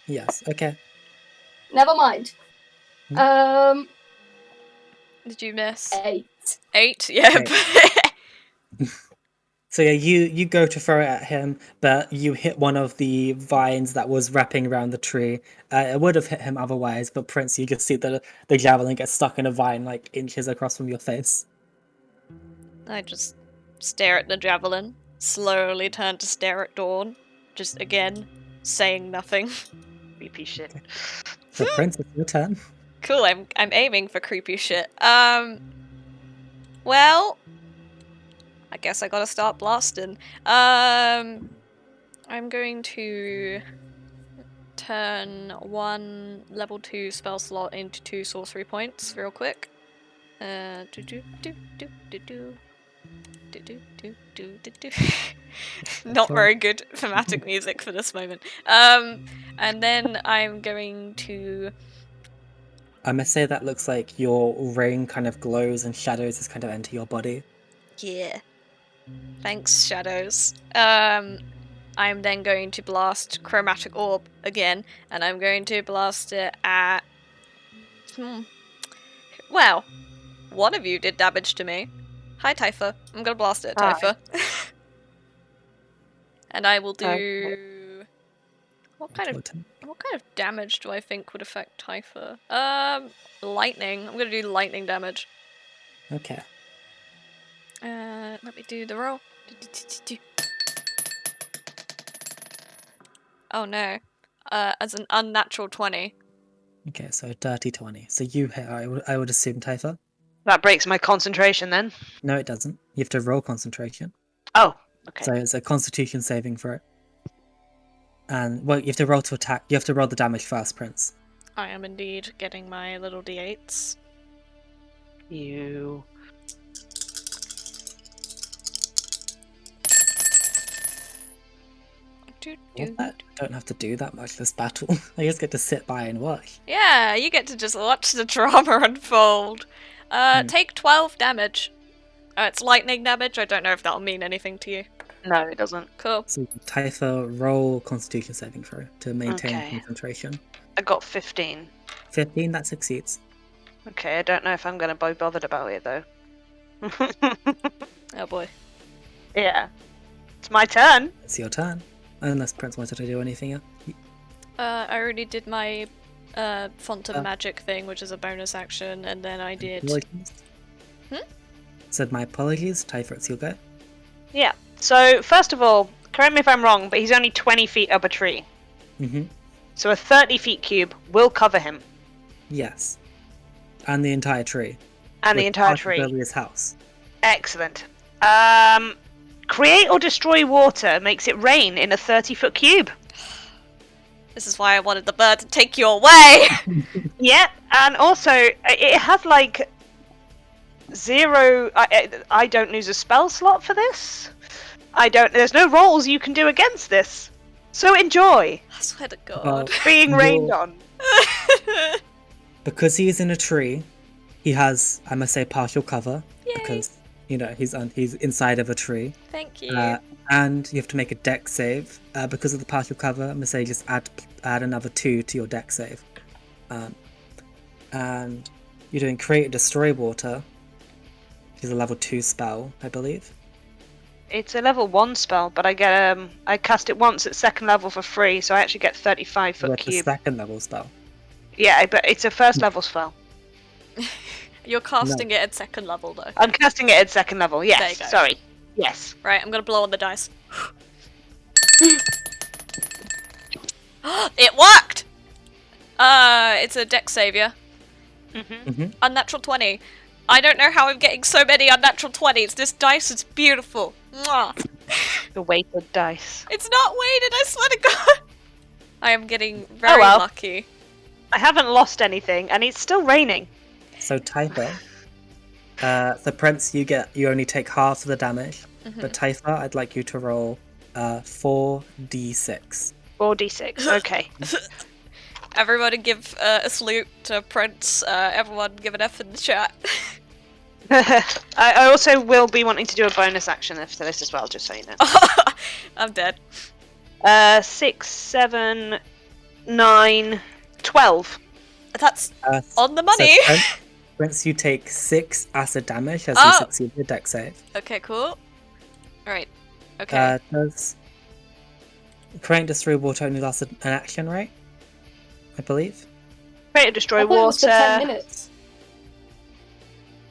Yes. Okay. Never mind. Did you miss? 8. 8? Yeah. So yeah, you go to throw it at him, but you hit one of the vines that was wrapping around the tree. It would have hit him otherwise, but Prince, you just see the javelin get stuck in a vine inches across from your face. I just stare at the javelin, slowly turn to stare at Dawn, just again, saying nothing. Creepy shit. So Prince, it's your turn. Cool, I'm aiming for creepy shit. Well, I guess I gotta start blasting. I'm going to turn 1 level 2 spell slot into 2 sorcery points real quick. Not very good thematic music for this moment. And then I'm going to... I must say that looks like your ring kind of glows and shadows just kind of enter your body. Yeah. Thanks, shadows. I'm then going to blast Chromatic Orb again, and I'm going to blast it at... Well, one of you did damage to me. Hi, Typha. I'm gonna blast it at Typha. And I will do... What kind of damage do I think would affect Typha? Lightning. I'm gonna do lightning damage. Okay. Let me do the roll. Oh no. As an unnatural 20. Okay, so a dirty 20. So you hit, I would assume, Typha? That breaks my concentration then. No, it doesn't. You have to roll concentration. Oh, okay. So it's a constitution saving for it. And, you have to roll to attack. You have to roll the damage first, Prince. I am indeed getting my little d8s. You... Don't have to do that much this battle. I just get to sit by and watch. Yeah, you get to just watch the drama unfold. Take 12 damage. It's lightning damage. I don't know if that'll mean anything to you. No, it doesn't. Cool. So Typha, roll Constitution saving throw to maintain Okay. concentration. I got 15. 15, that succeeds. Okay, I don't know if I'm going to be bothered about it, though. Oh boy. Yeah. It's my turn. It's your turn. Unless Prince wanted to do anything else. I already did my font of magic thing, which is a bonus action, and then I did. Apologies. Said my apologies. Typha, it's your go. Yeah. So, first of all, correct me if I'm wrong, but he's only 20 feet up a tree. Mm-hmm. So a 30 feet cube will cover him. Yes. And the entire tree. And the With entire part of tree. Villia's house. Excellent. Create or destroy water makes it rain in a 30-foot cube. This is why I wanted the bird to take you away! Yeah, and also it has like 0. I don't lose a spell slot for this. There's no rolls you can do against this. So enjoy I swear to God. Well, being rained on. because he is in a tree, he has, I must say, partial cover. Yay. Because, he's inside of a tree. Thank you. And you have to make a dex save. Because of the partial cover, I'm going to say just add another 2 to your dex save. And you're doing Create or Destroy Water, which is a level 2 spell, I believe. It's a level 1 spell, but I get I cast it once at 2nd level for free, so I actually get 35-foot With the cube. second level spell. Yeah, but it's a 1st level spell. You're casting it at 2nd level, though. I'm casting it at 2nd level. Yes. There you go. Sorry. Yes. Right, I'm gonna blow on the dice. It worked! It's a dex savior. Unnatural 20. I don't know how I'm getting so many unnatural 20s. This dice is beautiful. Mwah. The weighted dice. It's not weighted, I swear to God. I am getting very well. lucky. I haven't lost anything, and it's still raining. So Typha, the Prince, you only take half of the damage. But Typha, I'd like you to roll 4d6. 4d6. Okay. Everybody give a salute to Prince. Everyone give an F in the chat. I also will be wanting to do a bonus action after this as well, just so you know. I'm dead. 6, 7, 9, 12. That's on the money. So Prince, you take 6 acid damage as you succeed your dex save. Okay, cool. Alright. Okay. Does Create and Destroy Water only lasts an action, right? I believe. Create or destroy I thought it was for water. 10 minutes.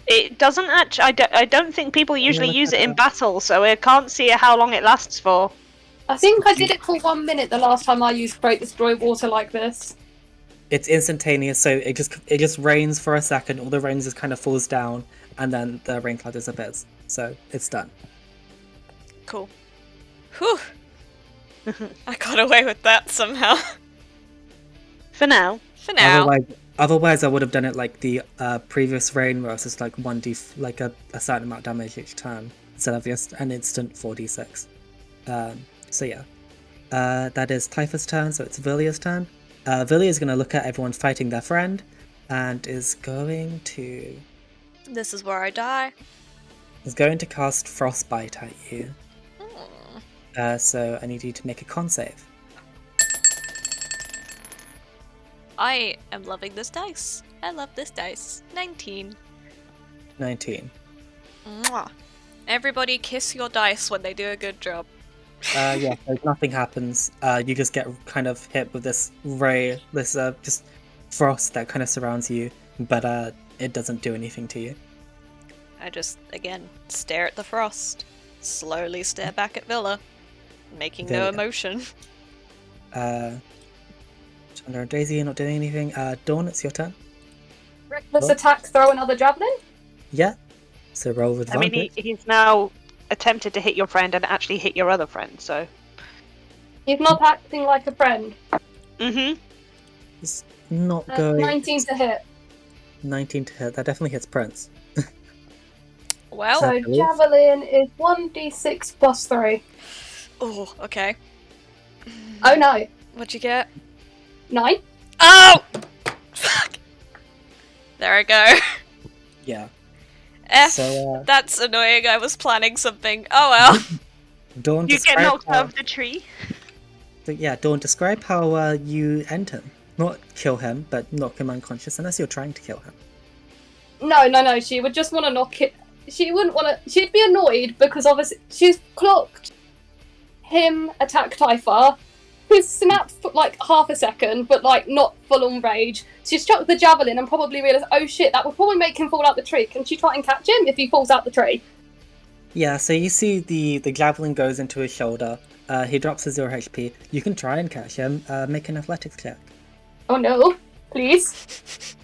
It doesn't actually. I don't think people usually use it in battle, so I can't see how long it lasts for. I think I did it for 1 minute the last time I used Create Destroy Water like this. It's instantaneous, so it just rains for a second. All the rain just kind of falls down, and then the rain cloud disappears. So it's done. Cool. Whew. I got away with that somehow. For now. For now. Otherwise, I would have done it like the previous rain, where it's just like 1d, like a certain amount of damage each turn, instead of just an instant 4d6. So yeah, that is Typha's turn. So it's Villia's turn. Villia is going to look at everyone fighting their friend, and is going to This is where I die. cast Frostbite at you. So I need you to make a con save. I am loving this dice. I love this dice. 19. 19. Mwah. Everybody kiss your dice when they do a good job. Yeah, so nothing happens. You just get kind of hit with this ray, this just frost that kind of surrounds you, but it doesn't do anything to you. I just, again, stare at the frost. Slowly stare back at Villa. Making no Villia. emotion. Chandler and Daisy, you're not doing anything. Dawn, it's your turn. Reckless What? attack, throw another javelin. Yeah. So roll with I advantage. mean, he's now attempted to hit your friend and actually hit your other friend. So. He's not acting like a friend. It's not going. 19 to hit. 19 to hit. That definitely hits Prince. Well, So believe. javelin is 1d6 plus 3. oh, okay. Oh no, What'd you get? 9. Oh! Fuck! There I go. Yeah. F. So That's annoying. I was planning something. Oh well. Dawn, You get describe knocked how... out of the tree. Dawn, describe how you end him. Not kill him, but knock him unconscious, unless you're trying to kill him. No. She would just want to knock it. She wouldn't want to. She'd be annoyed because obviously she's clocked him attack Typha. He's snapped for like half a second, but like not full on rage. She's chucked the javelin and probably realised, oh shit, that would probably make him fall out the tree. Can she try and catch him if he falls out the tree? Yeah, so you see the javelin goes into his shoulder. He drops to 0 HP. You can try and catch him. Make an athletics check. Oh no, please.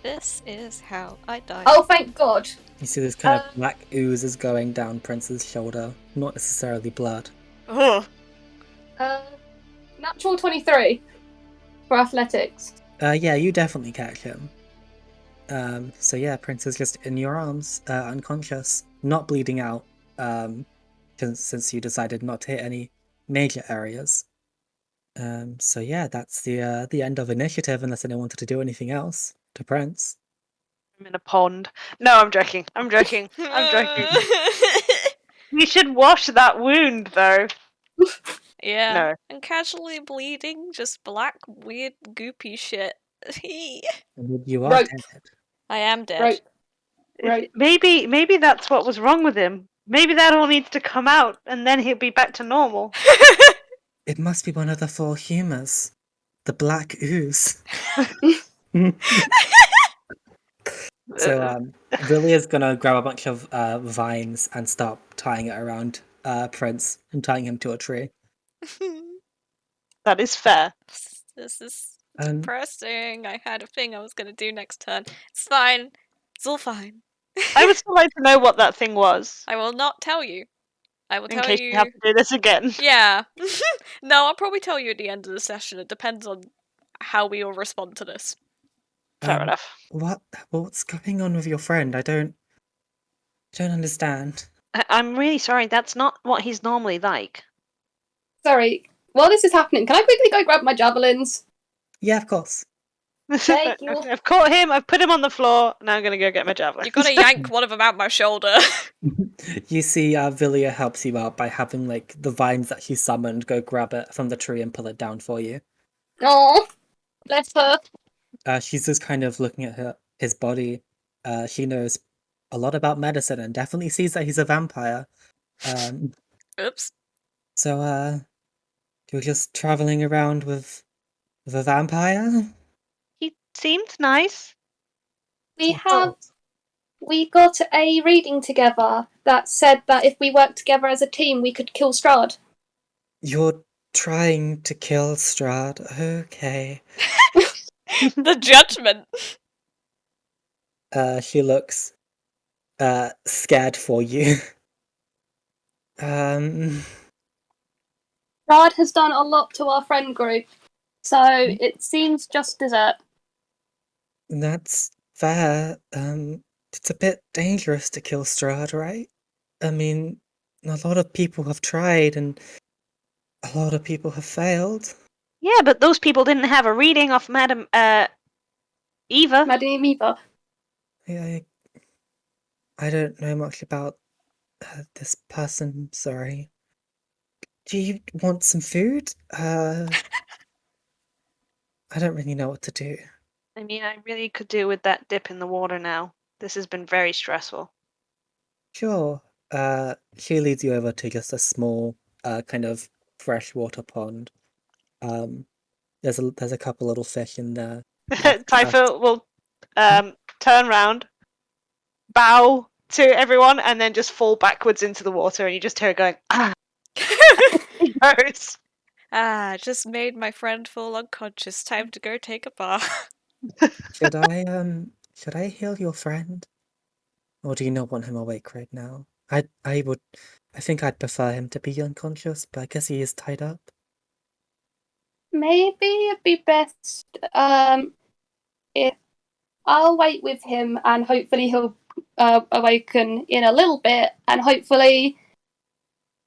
This is how I die. Oh, thank God. You see this kind of black ooze is going down Prince's shoulder. Not necessarily blood. Ugh. Natural 23 for athletics. Yeah, you definitely catch him. So yeah, Prince is just in your arms, unconscious, not bleeding out, since you decided not to hit any major areas. So yeah, that's the end of initiative, unless anyone wanted to do anything else to Prince. I'm in a pond. No, I'm joking. I'm joking. You should wash that wound, though. Yeah. No. And casually bleeding, just black, weird, goopy shit. You are Right. dead. I am dead. Right. Maybe that's what was wrong with him. Maybe that all needs to come out, and then he'll be back to normal. It must be one of the 4 humours. The black ooze. So Villia's gonna grab a bunch of vines and start tying it around Prince and tying him to a tree. That is fair. This is Um, depressing. I had a thing I was going to do next turn. It's fine. It's all fine. I would still like to know what that thing was, I will not tell you. I will in tell case you. you have to do this again. Yeah. No, I'll probably tell you at the end of the session. It depends on how we all respond to this. Fair enough. What's going on with your friend? I don't understand. I'm really sorry. That's not what he's normally like. Sorry. While this is happening, can I quickly go grab my javelins? Yeah, of course. Thank you. I've caught him. I've put him on the floor. Now I'm gonna go get my javelin. You gotta yank one of them out my shoulder. You see, Villia helps you out by having like the vines that she summoned go grab it from the tree and pull it down for you. Oh, bless her. She's just kind of looking at his body. She knows a lot about medicine and definitely sees that he's a vampire. Oops. So, you're just traveling around with a vampire? He seemed nice. We got a reading together that said that if we worked together as a team, we could kill Strahd. You're trying to kill Strahd? Okay. The judgment. She looks scared for you. Strahd has done a lot to our friend group, so it seems just desert. That's fair. It's a bit dangerous to kill Strahd, right? I mean, a lot of people have tried and a lot of people have failed. Yeah, but those people didn't have a reading off Madam Eva. Madame Eva. I don't know much about this person, sorry. Do you want some food? I don't really know what to do. I mean, I really could do with that dip in the water now. This has been very stressful. Sure. She leads you over to just a small, kind of freshwater pond. There's a couple little fish in there. Typha will turn round, bow to everyone, and then just fall backwards into the water, and you just hear it going, ah! It hurts. Just made my friend fall unconscious. Time to go take a bath. Should I heal your friend? Or do you not want him awake right now? I think I'd prefer him to be unconscious, but I guess he is tied up. Maybe it'd be best if I'll wait with him and hopefully he'll awaken in a little bit, and hopefully,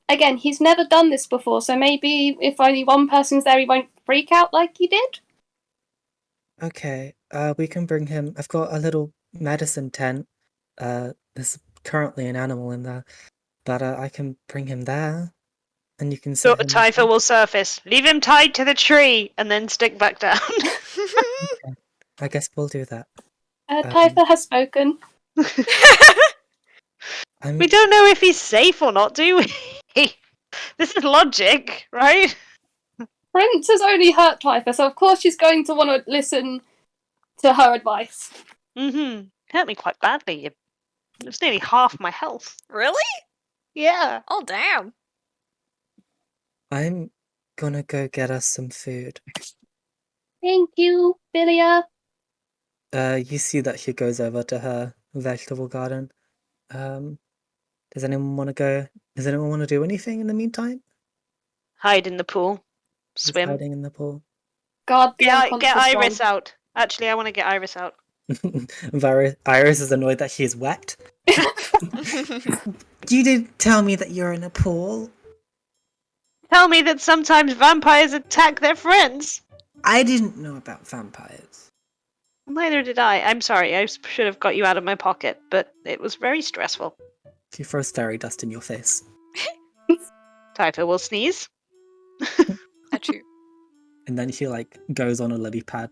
again, he's never done this before, so maybe if only one person's there, he won't freak out like he did. Okay, we can bring him. I've got a little medicine tent. There's currently an animal in there. But I can bring him there, and you can So set him. Typha will surface. Leave him tied to the tree, and then stick back down. I guess we'll do that. Typha has spoken. I'm. We don't know if he's safe or not, do we? This is logic, right? Prince has only hurt Typha, so of course she's going to want to listen to her advice. Mm-hmm. Hurt me quite badly. It was nearly half my health. Really? Yeah. Oh, damn. I'm gonna go get us some food. Thank you, Villia. You see that she goes over to her vegetable garden. Does anyone want to go? Does anyone want to do anything in the meantime? Hide in the pool. Just Swim. hiding in the pool. Guard the Get unconscious Iris one. out. Actually, I want to get Iris out. Iris is annoyed that she's wet. You didn't tell me that you're in a pool. Tell me that sometimes vampires attack their friends. I didn't know about vampires. Neither did I. I'm sorry. I should have got you out of my pocket, but it was very stressful. She throws fairy dust in your face. Typha will sneeze. At you. And then she goes on a lily pad.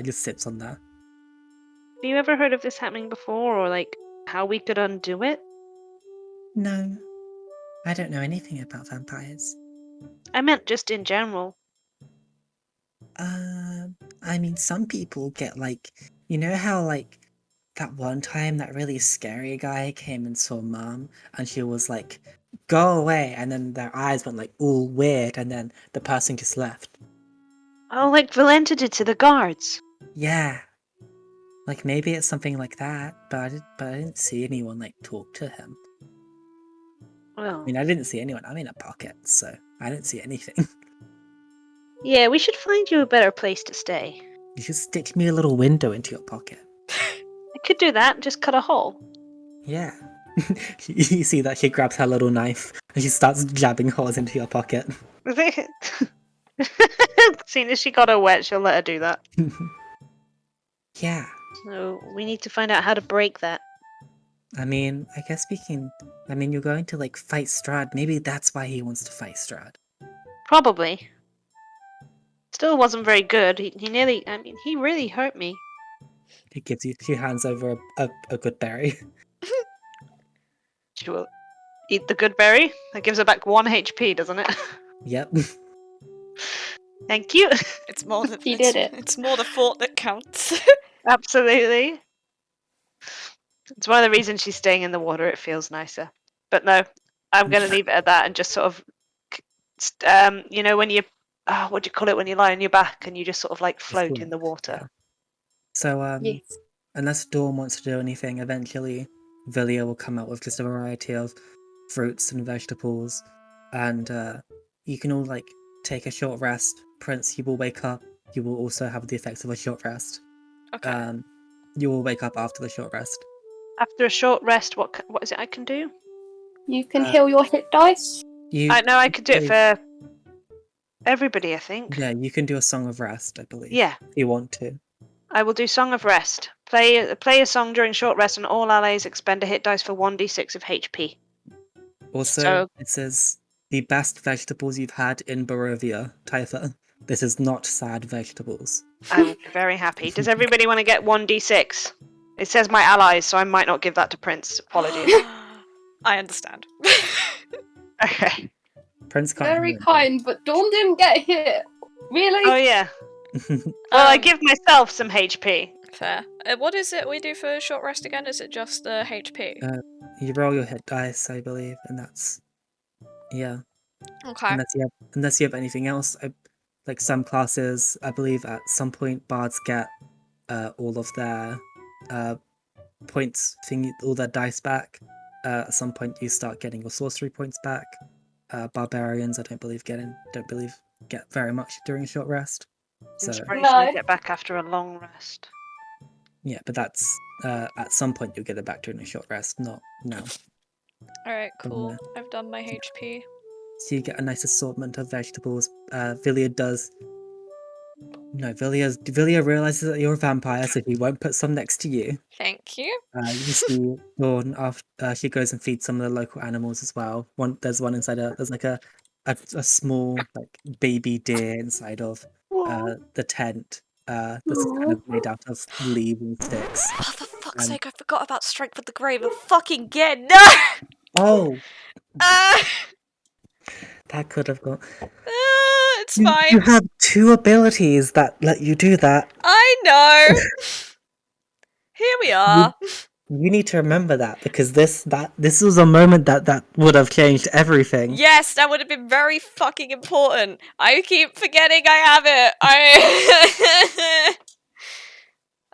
Just sits on there. Have you ever heard of this happening before, or how we could undo it? No. I don't know anything about vampires. I meant just in general. I mean, some people get you know how that one time that really scary guy came and saw Mom, and she was like, "Go away," and then their eyes went all weird, and then the person just left. Oh, like Valenta did to the guards. Yeah, maybe it's something like that, but I didn't see anyone talk to him. Well, I mean, I didn't see anyone. I'm in a pocket, so I didn't see anything. yeah, we should find you a better place to stay. You should stitch me a little window into your pocket. I could do that. Just cut a hole. Yeah. You see that she grabs her little knife and she starts jabbing holes into your pocket. Seeing as she got her wet, she'll let her do that. Yeah. So we need to find out how to break that. I mean, I guess we can. I mean, you're going to fight Strahd. Maybe that's why he wants to fight Strahd. Probably. Still wasn't very good. He nearly. I mean, he really hurt me. She hands over a good berry. She will eat the good berry. That gives her back 1 HP, doesn't it? Yep. Thank you. It's more than She did it. It's more the thought that counts. Absolutely. It's one of the reasons she's staying in the water. It feels nicer. But no, I'm going to leave it at that and just sort of, when you, what do you call it when you lie on your back and you just sort of float in the water. Yeah. So, Yes. unless Dawn wants to do anything, eventually Villia will come out with just a variety of fruits and vegetables, and you can all take a short rest. Prince, you will wake up. You will also have the effects of a short rest. Okay. You will wake up after the short rest. After a short rest, what is it I can do? You can heal your hit dice. I know I could do it for everybody, I think. Yeah, you can do a Song of Rest, I believe. Yeah. If you want to. I will do Song of Rest. Play a song during short rest, and all allies expend a hit dice for 1d6 of HP. Also, it says the best vegetables you've had in Barovia, Typha. This is not sad vegetables. I will be very happy. Does everybody want to get 1d6? It says my allies, so I might not give that to Prince. Apologies. I understand. Okay. Prince can't. Very kind, but Dawn didn't get hit. Really? Oh yeah. Well, I give myself some HP. Fair. What is it we do for short rest again? Is it just the HP? You roll your hit dice, I believe, and that's yeah. Okay. Unless you have anything else, some classes, I believe at some point bards get all of their points, all their dice back. At some point you start getting your sorcery points back. Barbarians, I don't believe get very much during a short rest. So Inspiration I get back after a long rest. yeah, but that's at some point you'll get it back during a short rest, not now. Alright, cool. I've done my HP. So you get a nice assortment of vegetables. Villia does No, Villia realizes that you're a vampire, so he won't put some next to you. Thank you. You see Dawn after she goes and feeds some of the local animals as well. There's one inside there's like a small like baby deer inside of the tent. That's kind of made out of leaves and sticks. Oh, for fuck's And sake, I forgot about Strength of the Grave fucking again. No! oh, Uh, that could have gone. it's You fine. have 2 abilities that let you do that. I know. Here we are. You need to remember that because this was a moment that would have changed everything. Yes, that would have been very fucking important. I keep forgetting I have it.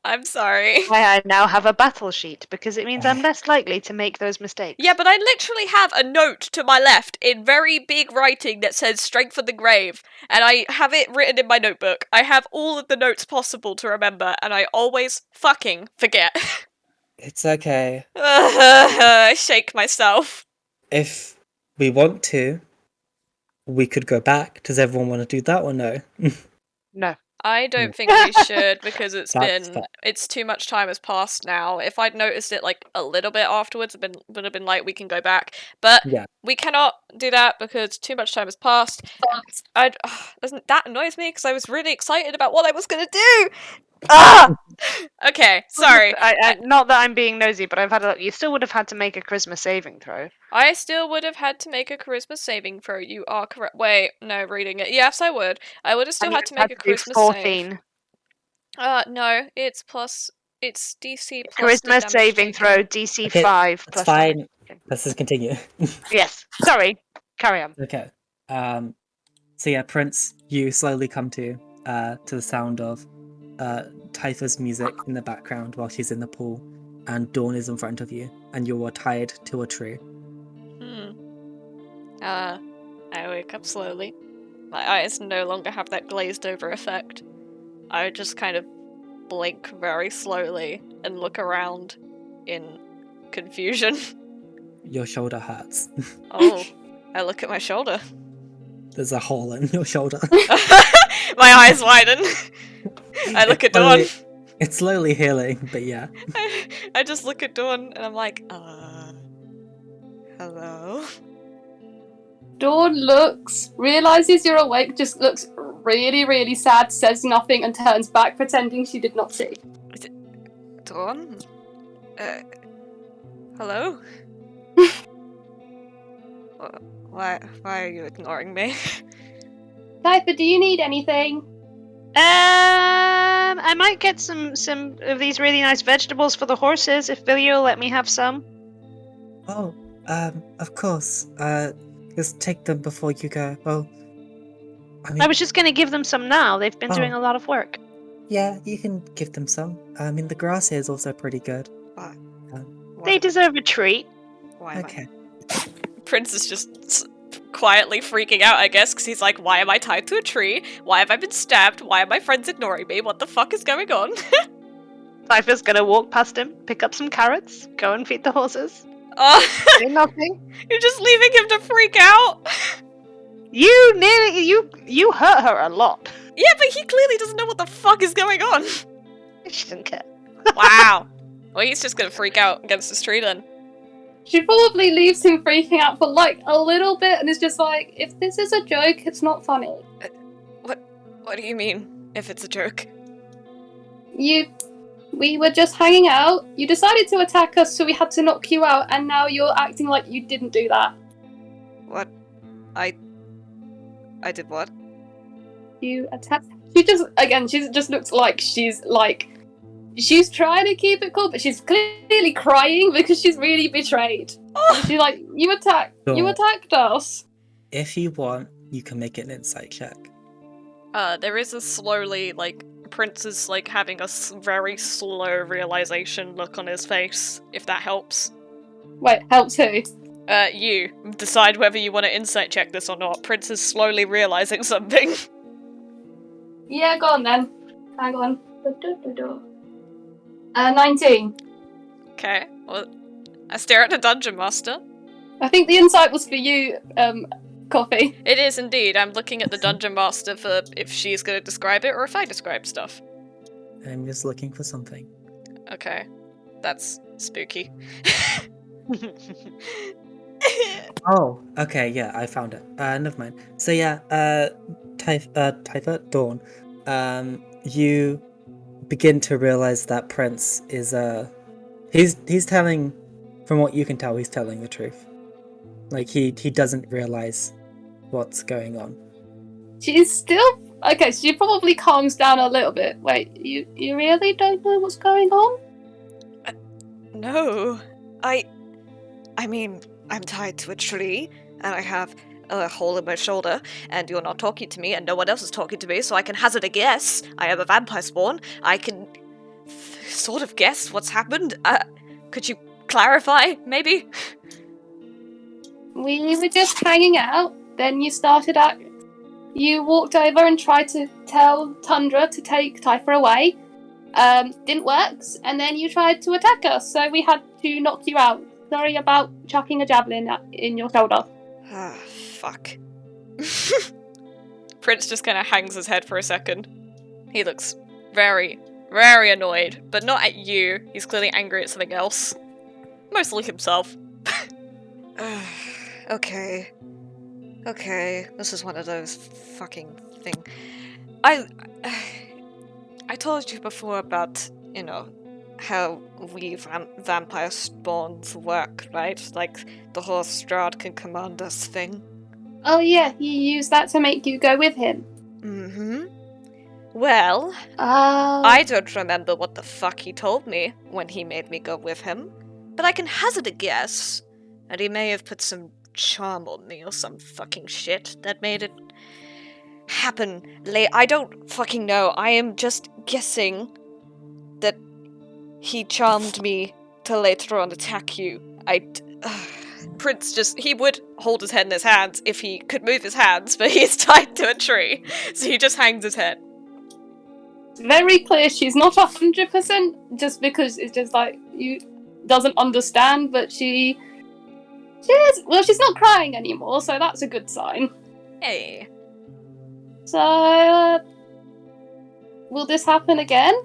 I'm sorry. I now have a battle sheet because it means I'm less likely to make those mistakes. Yeah, but I literally have a note to my left in very big writing that says Strength for the Grave, and I have it written in my notebook. I have all of the notes possible to remember, and I always fucking forget. It's okay. I shake myself. If we want to, we could go back. Does everyone want to do that or no? No. I don't think we should because That's fine. it's too much time has passed now. If I'd noticed it like a little bit afterwards, would have been like we can go back, but Yeah. we cannot do that because too much time has passed. That annoys me because I was really excited about what I was gonna do. Ah! Okay, sorry. Not that I'm being nosy, but you still would have had to make a charisma saving throw. I still would have had to make a charisma saving throw. You are correct. Wait, no, reading it. Yes, I would. I would have still had to make a charisma 14. save. No, it's DC plus the Charisma damage saving taken. throw, DC Okay, 5 That's plus fine. damage taken. Let's just continue. Yes. Sorry. Carry on. Okay. So yeah, Prince, you slowly come to the sound of Typha's music in the background while she's in the pool, and Dawn is in front of you, and you are tied to a tree. I wake up slowly. My eyes no longer have that glazed over effect. I just kind of blink very slowly and look around in confusion. Your shoulder hurts. Oh, I look at my shoulder. There's a hole in your shoulder. My eyes widen. I look at Dawn. It's slowly healing, but yeah. I just look at Dawn and I'm like, hello? Dawn realizes you're awake, just looks really, really sad, says nothing, and turns back, pretending she did not see. Dawn? Hello? Why are you ignoring me? Typha, do you need anything? I might get some of these really nice vegetables for the horses if Villia will let me have some. Oh, of course. Just take them before you go. Well, I was just going to give them some now. They've been doing a lot of work. Yeah, you can give them some. I mean, the grass here is also pretty good. Why? They deserve a treat. Why Okay. Prince is just quietly freaking out, I guess, because he's like, why am I tied to a tree? Why have I been stabbed? Why are my friends ignoring me? What the fuck is going on? Typha's going to walk past him, pick up some carrots, go and feed the horses. Oh, Nothing. you're just leaving him to freak out? You hurt her a lot. Yeah, but he clearly doesn't know what the fuck is going on. She doesn't care. Wow. Well, he's just gonna freak out against this tree then. She probably leaves him freaking out for like a little bit and is just like, if this is a joke, it's not funny. What do you mean, if it's a joke? We were just hanging out, you decided to attack us, so we had to knock you out, and now you're acting like you didn't do that. What? I did what? You attacked. She just looks like she's trying to keep it cool, but she's clearly crying because she's really betrayed. And she's like, you attacked us. If you want, you can make an insight check. There is a slowly, Prince is, having a very slow realization look on his face, if that helps. Wait, helps who? You. Decide whether you want to insight check this or not. Prince is slowly realizing something. Yeah, go on then. Hang on. 19. Okay, well, I stare at the Dungeon Master. I think the insight was for you, coffee. It is indeed. I'm looking at the Dungeon Master for if she's going to describe it or if I describe stuff. I'm just looking for something. Okay. That's spooky. Oh, okay, yeah, I found it. Never mind. So yeah, Typha, Dawn, you begin to realize that Prince is he's telling, from what you can tell, he's telling the truth. Like he doesn't realize what's going on. She's still okay. She probably calms down a little bit. Wait, you really don't know what's going on? No. I mean, I'm tied to a tree, and I have a hole in my shoulder, and you're not talking to me, and no one else is talking to me, so I can hazard a guess. I am a vampire spawn. I can sort of guess what's happened. Could you clarify, maybe? We were just hanging out. Then you started out. You walked over and tried to tell Tundra to take Typha away. Didn't work, and then you tried to attack us, so we had to knock you out. Sorry about chucking a javelin in your shoulder. Ah, fuck. Prince just kind of hangs his head for a second. He looks very, very annoyed, but not at you. He's clearly angry at something else. Mostly himself. Okay. Okay, this is one of those fucking thing. I told you before about, how we vampire spawns work, right? Like the horse Strahd can command us thing. Oh yeah, you used that to make you go with him. Mm-hmm. Well, I don't remember what the fuck he told me when he made me go with him, but I can hazard a guess that he may have put some charm on me or some fucking shit that made it happen late. I don't fucking know. I am just guessing that he charmed me to later on attack you. Prince he would hold his head in his hands if he could move his hands, but he's tied to a tree, so he just hangs his head. It's very clear she's not 100%, just because it's just like, you doesn't understand, but she's not crying anymore, so that's a good sign. Hey. So, will this happen again?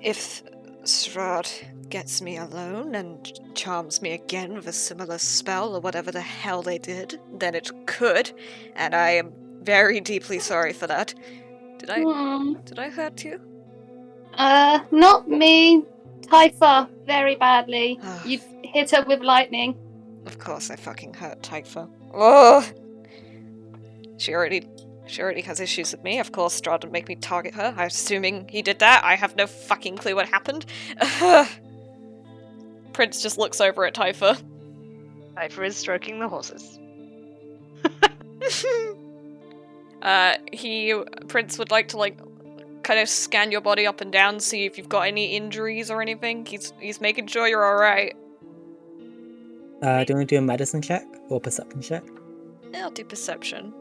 If Strahd gets me alone and charms me again with a similar spell or whatever the hell they did, then it could, and I am very deeply sorry for that. Did I hurt you? Not me. Typha, very badly. You've hit her with lightning. Of course I fucking hurt Typha. Oh! She already has issues with me. Of course Strahd would make me target her. I'm assuming he did that. I have no fucking clue what happened. Prince just looks over at Typha. Typha is stroking the horses. Prince would like to kind of scan your body up and down, see if you've got any injuries or anything. He's making sure you're alright. Do you want to do a medicine check or perception check? I'll do perception.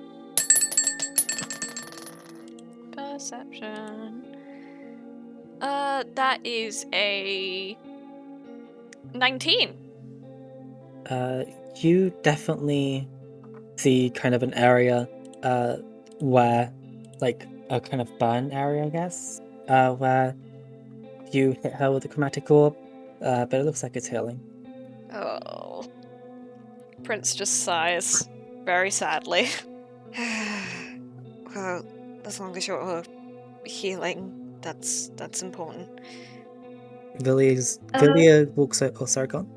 Perception. That is a 19. You definitely see kind of an area, where, like, a kind of burn area, I guess, where you hit her with a chromatic orb, but it looks like it's healing. Oh. Prince just sighs, very sadly. Well, as long as you're healing, that's important. Villia walks out. Oh, sorry, go on.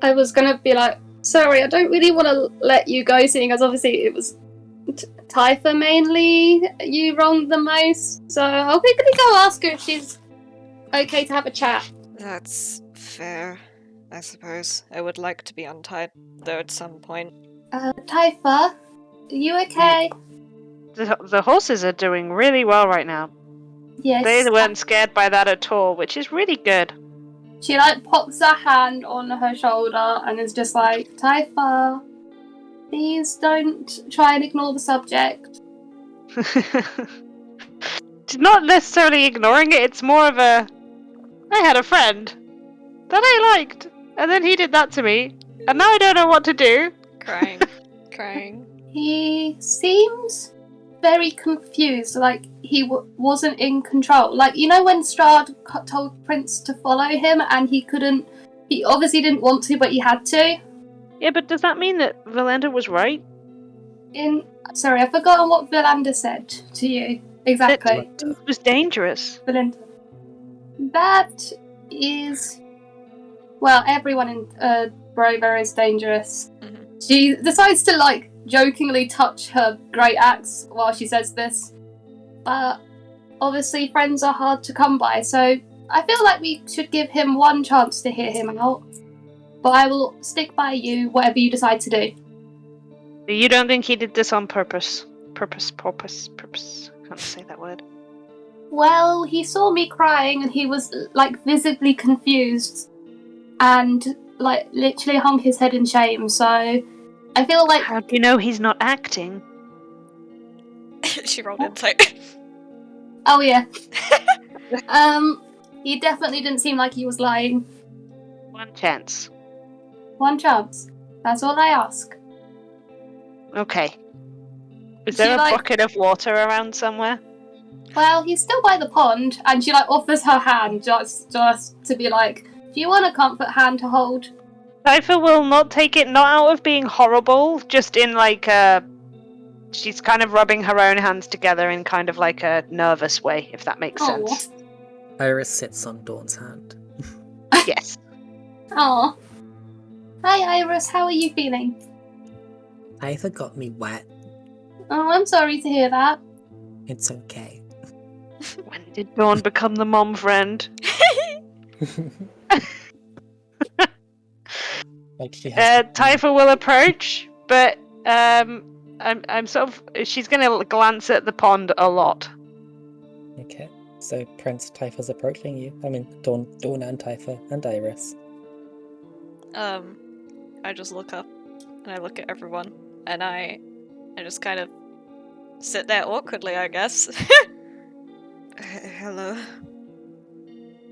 I was gonna be like, sorry, I don't really want to let you go, seeing as obviously it was Typha mainly you wronged the most, so I'll quickly go ask her if she's okay to have a chat. That's fair, I suppose. I would like to be untied, though, at some point. Typha, are you okay? The horses are doing really well right now. Yes. They weren't scared by that at all, which is really good. She pops her hand on her shoulder and is just like, Typha, please don't try and ignore the subject. She's not necessarily ignoring it, it's more of a, I had a friend that I liked, and then he did that to me, and now I don't know what to do. Crying. Crying. He seems very confused, like he wasn't in control. Like, you know when Strahd told Prince to follow him and he couldn't... He obviously didn't want to, but he had to? Yeah, but does that mean that Valenda was right? Sorry, I've forgotten what Vilanda said to you. Exactly. It was dangerous. Vilanda. That is... Well, everyone in Brover is dangerous. Mhm. She decides to, like, jokingly touch her great axe while she says this. But obviously friends are hard to come by, so I feel like we should give him one chance to hear him out. But I will stick by you, whatever you decide to do. You don't think he did this on purpose? Purpose. Can't say that word. Well, he saw me crying and he was, like, visibly confused. And, like, literally hung his head in shame, so I feel like... How do you know he's not acting? She rolled insight. Oh, yeah. He definitely didn't seem like he was lying. One chance. One chance. That's all I ask. Okay. Is there a bucket of water around somewhere? Well, he's still by the pond, and she, like, offers her hand just to be like, do you want a comfort hand to hold? Typha will not take it, not out of being horrible, just in, like, she's kind of rubbing her own hands together in kind of like a nervous way, if that makes sense. Iris sits on Dawn's hand. Yes. Oh. Hi, Iris. How are you feeling? Typha got me wet. Oh, I'm sorry to hear that. It's okay. When did Dawn become the mom friend? Like she has Typha will approach, but I'm sort of... She's gonna glance at the pond a lot. Okay, so Prince Typha's approaching you. I mean, Dawn and Typha and Iris. I just look up and I look at everyone and I just kind of sit there awkwardly, I guess. Hello.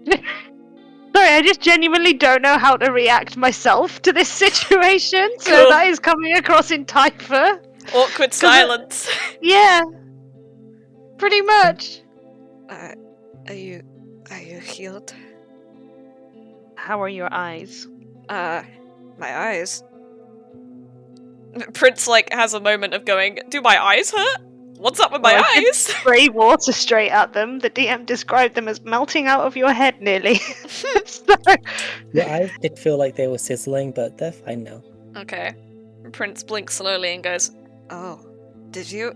Sorry, I just genuinely don't know how to react myself to this situation, so Cool. that is coming across in Typha. Awkward silence. Yeah. Pretty much. Are you healed? How are your eyes? My eyes. Prince, like, has a moment of going, do my eyes hurt? What's up with my I did eyes? spray water straight at them. The DM described them as melting out of your head nearly. So... Your eyes did feel like they were sizzling, but they're fine now. Okay. Prince blinks slowly and goes, oh, did you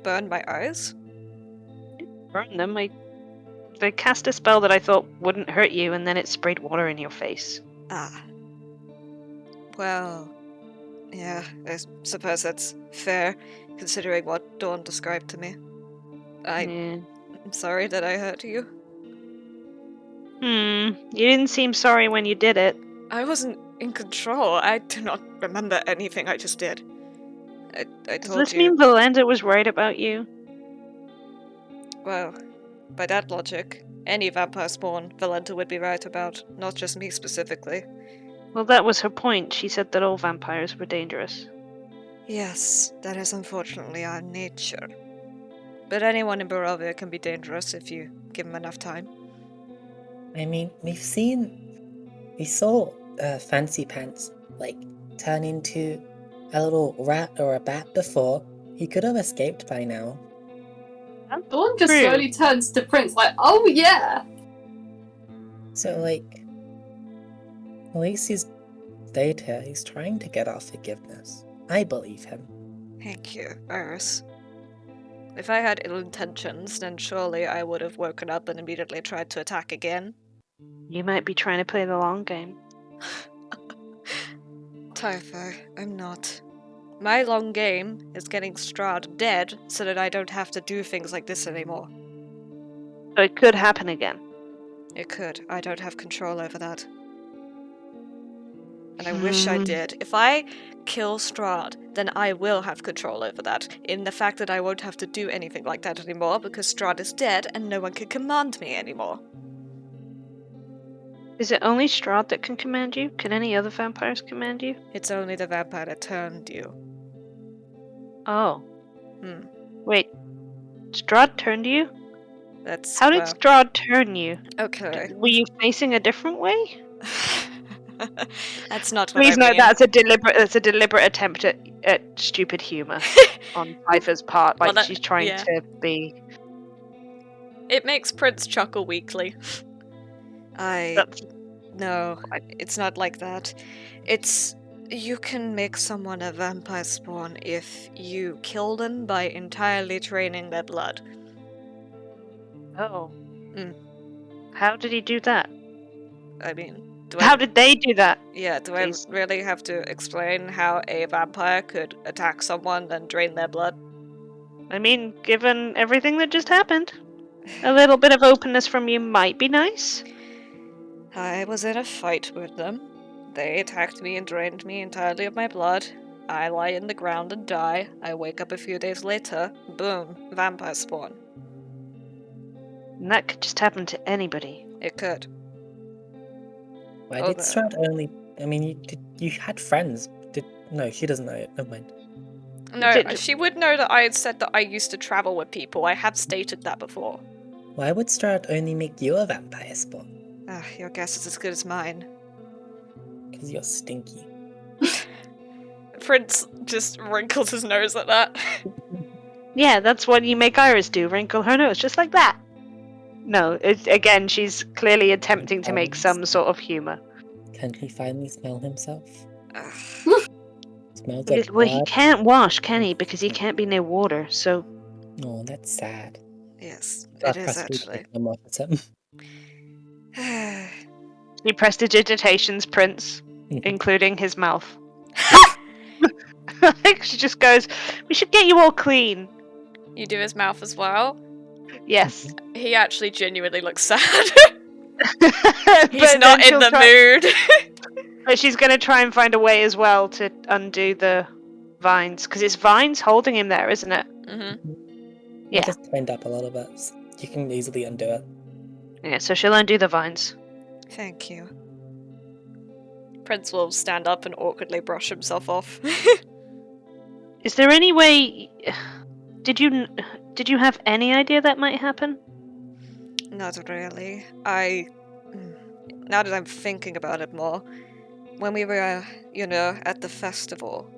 burn my eyes? Burn them. They cast a spell that I thought wouldn't hurt you, and then it sprayed water in your face. Ah. Well, yeah, I suppose that's fair, considering what Dawn described to me. I'm sorry that I hurt you. You didn't seem sorry when you did it. I wasn't in control. I do not remember anything I just did. I Does told this you. mean Valenda was right about you? Well, by that logic, any vampire spawn Valenta would be right about, not just me specifically. Well, that was her point. She said that all vampires were dangerous. Yes, that is unfortunately our nature. But anyone in Barovia can be dangerous if you give them enough time. I mean, we saw Fancy Pants, like, turn into a little rat or a bat before. He could have escaped by now. Dawn just True. slowly turns to Prince like, oh yeah! So, like, at least he's stayed here. He's trying to get our forgiveness. I believe him. Thank you, Iris. If I had ill intentions, then surely I would have woken up and immediately tried to attack again. You might be trying to play the long game. Typha, I'm not. My long game is getting Strahd dead so that I don't have to do things like this anymore. So it could happen again. It could. I don't have control over that. And I wish I did. If I kill Strahd, then I will have control over that, in the fact that I won't have to do anything like that anymore because Strahd is dead and no one can command me anymore. Is it only Strahd that can command you? Can any other vampires command you? It's only the vampire that turned you. Oh. Hmm. Wait. Strahd turned you? That's How did Strahd turn you? okay. Were you facing a different way? That's not what Please I note mean. that's a deliberate attempt at stupid humour on Typha's part. Like she's trying to be. It makes Prince chuckle weakly. No, it's not like that. It's you can make someone a vampire spawn if you kill them by entirely draining their blood. Oh. Mm. How did he do that? I mean, How did they do that? Yeah, do Please. I really have to explain how a vampire could attack someone and drain their blood? I mean, given everything that just happened, a little bit of openness from you might be nice. I was in a fight with them. They attacked me and drained me entirely of my blood. I lie in the ground and die. I wake up a few days later. Boom. Vampire spawn. And that could just happen to anybody. It could. Why did Strahd only... I mean, you had friends. No, she doesn't know it. Never mind. No, she would know that I had said that I used to travel with people. I have stated that before. Why would Strahd only make you a vampire spawn? Your guess is as good as mine. Because you're stinky. Prince just wrinkles his nose at that. Yeah, that's what you make Iris do. Wrinkle her nose, just like that. No, again, she's clearly attempting to make some sort of humour. Can he finally smell himself? Smells Well, like he blood. can't wash, can he? Because he can't be near water, so... Oh, that's sad. Yes, That it is actually. him off at him. He prestidigitations Prince, including his mouth. I think she just goes, we should get you all clean. You do his mouth as well? Yes. He actually genuinely looks sad. But He's then not in she'll the mood. But she's going to try and find a way as well to undo the vines. Because it's vines holding him there, isn't it? Mm-hmm. Yeah. It just tightened up a lot of it. So you can easily undo it. Yeah, so she'll undo the vines. Thank you. Prince will stand up and awkwardly brush himself off. Is there any way... Did you have any idea that might happen? Not really. Now that I'm thinking about it more, when we were, at the festival,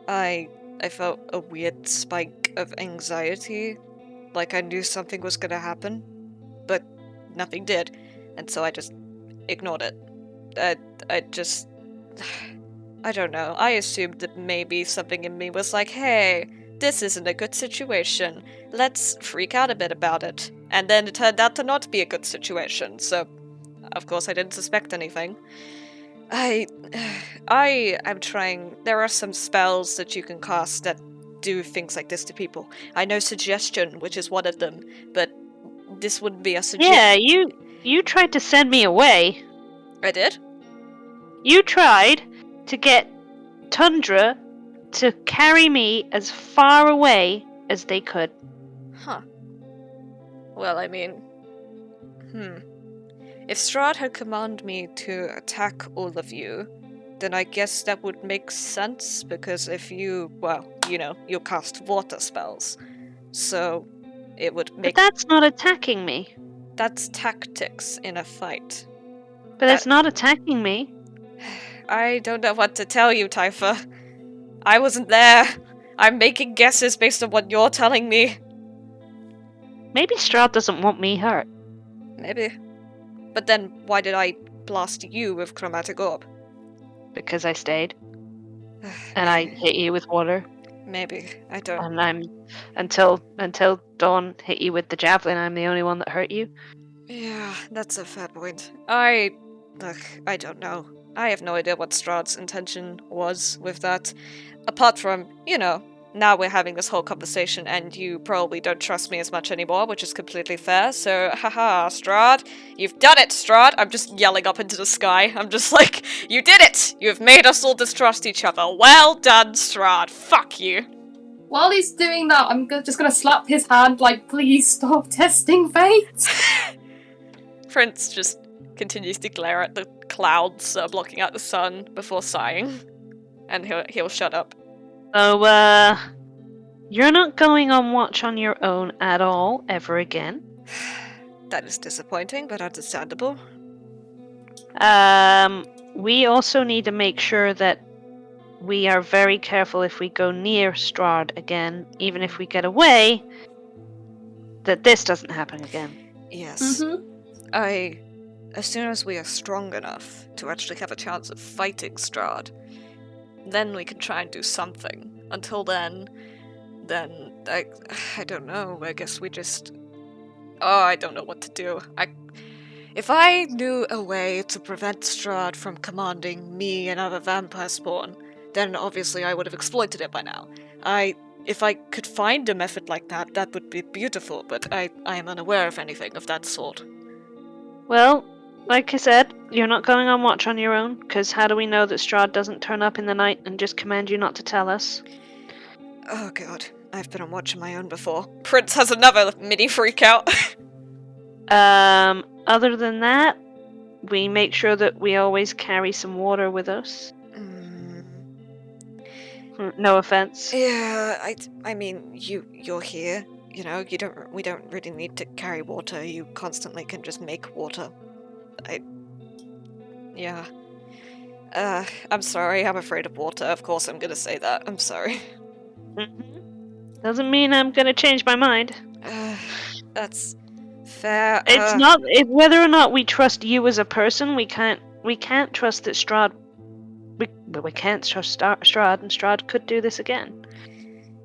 I felt a weird spike of anxiety. Like I knew something was gonna happen, but nothing did. And so I just ignored it. I don't know. I assumed that maybe something in me was like, hey, this isn't a good situation. Let's freak out a bit about it. And then it turned out to not be a good situation, so of course I didn't suspect anything. I am trying... There are some spells that you can cast that do things like this to people. I know Suggestion, which is one of them, but this wouldn't be a suggestion. Yeah, you tried to send me away. I did? You tried to get Tundra to carry me as far away as they could. Huh. Well, I mean... If Strahd had commanded me to attack all of you, then I guess that would make sense, because if you, you cast water spells. So, it would make... But that's not attacking me. That's tactics in a fight. But it's not attacking me. I don't know what to tell you, Typha. I wasn't there. I'm making guesses based on what you're telling me. Maybe Strahd doesn't want me hurt. Maybe. But then, why did I blast you with Chromatic Orb? Because I stayed. And I hit you with water. Maybe. I don't... And I'm... Until Dawn hit you with the javelin, I'm the only one that hurt you. Yeah, that's a fair point. I don't know. I have no idea what Strahd's intention was with that. Apart from, now we're having this whole conversation and you probably don't trust me as much anymore, which is completely fair, so haha, Strahd. You've done it, Strahd! I'm just yelling up into the sky. I'm just like, you did it! You've made us all distrust each other. Well done, Strahd. Fuck you. While he's doing that, I'm just gonna slap his hand like, please stop testing fate. Prince just continues to glare at the clouds blocking out the sun before sighing, and he'll shut up. So, you're not going on watch on your own at all, ever again. That is disappointing, but understandable. We also need to make sure that we are very careful if we go near Strahd again, even if we get away, that this doesn't happen again. Yes. Mm-hmm. As soon as we are strong enough to actually have a chance of fighting Strahd, then we can try and do something. Until then I don't know. I guess we just... Oh, I don't know what to do. If I knew a way to prevent Strahd from commanding me and other vampire spawn, then obviously I would have exploited it by now. If I could find a method like that, that would be beautiful, but I am unaware of anything of that sort. Well, like I said, you're not going on watch on your own, because how do we know that Strahd doesn't turn up in the night and just command you not to tell us? Oh god, I've been on watch on my own before. Prince has another mini freak out. Other than that, we make sure that we always carry some water with us. No offense. Yeah, I mean, you're here. You know, we don't really need to carry water. You constantly can just make water. Yeah. I'm sorry, I'm afraid of water. Of course I'm gonna say that. I'm sorry. Doesn't mean I'm gonna change my mind. That's fair. It's not whether or not we trust you as a person. We can't trust that Strahd. We can't trust Strahd, and Strahd could do this again.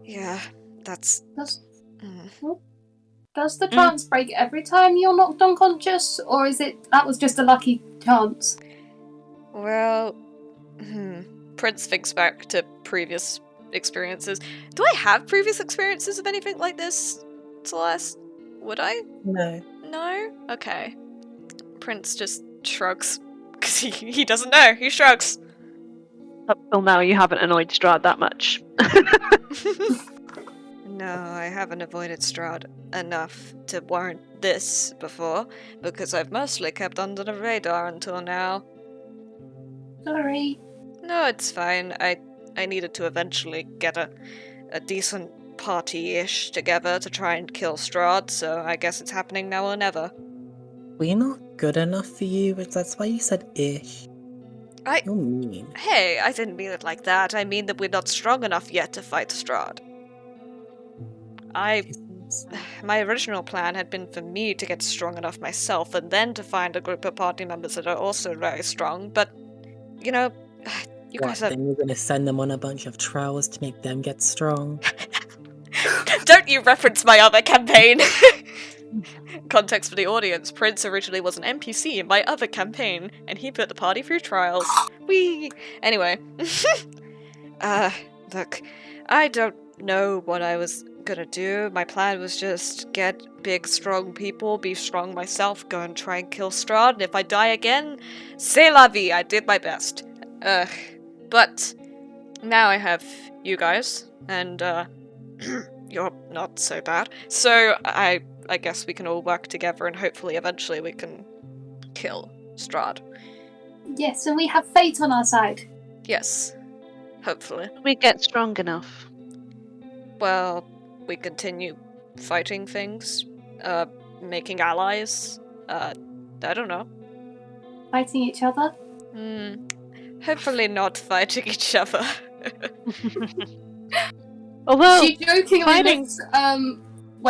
Yeah, that's. Does the trance break every time you're knocked unconscious, or is it that was just a lucky chance? Well, Prince thinks back to previous experiences. Do I have previous experiences of anything like this, Celeste? Would I? No. No? Okay. Prince just shrugs. Because he doesn't know. He shrugs. Up till now, you haven't annoyed Strahd that much. No, I haven't avoided Strahd enough to warrant this before, because I've mostly kept under the radar until now. Sorry. No, it's fine. I needed to eventually get a decent party-ish together to try and kill Strahd, so I guess it's happening now or never. We're not good enough for you, but that's why you said ish. You're mean. Hey, I didn't mean it like that. I mean that we're not strong enough yet to fight Strahd. My original plan had been for me to get strong enough myself and then to find a group of party members that are also very strong, but, you know, you guys are... Then you're gonna send them on a bunch of trials to make them get strong? Don't you reference my other campaign! Context for the audience, Prince originally was an NPC in my other campaign, and he put the party through trials. Whee! Anyway. Look, I don't know what I was gonna do. My plan was just get big, strong people, be strong myself, go and try and kill Strahd, and if I die again, c'est la vie, I did my best. But now I have you guys, and, you're not so bad. So I guess we can all work together and hopefully eventually we can kill Strahd. Yes, and we have fate on our side. Yes. Hopefully. We get strong enough. Well, we continue fighting things, making allies, I don't know. Fighting each other? Hopefully not fighting each other. Although she jokingly fighting...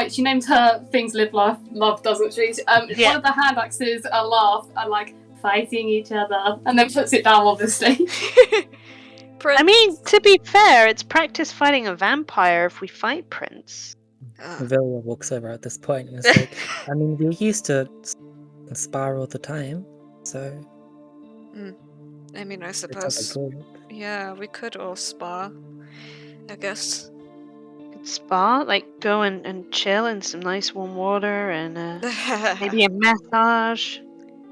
she names her things live, laugh, love, doesn't she? Yeah. One of the hand axes are laugh and like fighting each other, and then puts it down, obviously. I mean, to be fair, it's practice fighting a vampire if we fight Prince. Villia walks over at this point and is like, I mean, we used to spar all the time, so... I mean, I suppose... Yeah, we could all spar, I guess. Spa? Like, go and chill in some nice warm water and maybe a massage?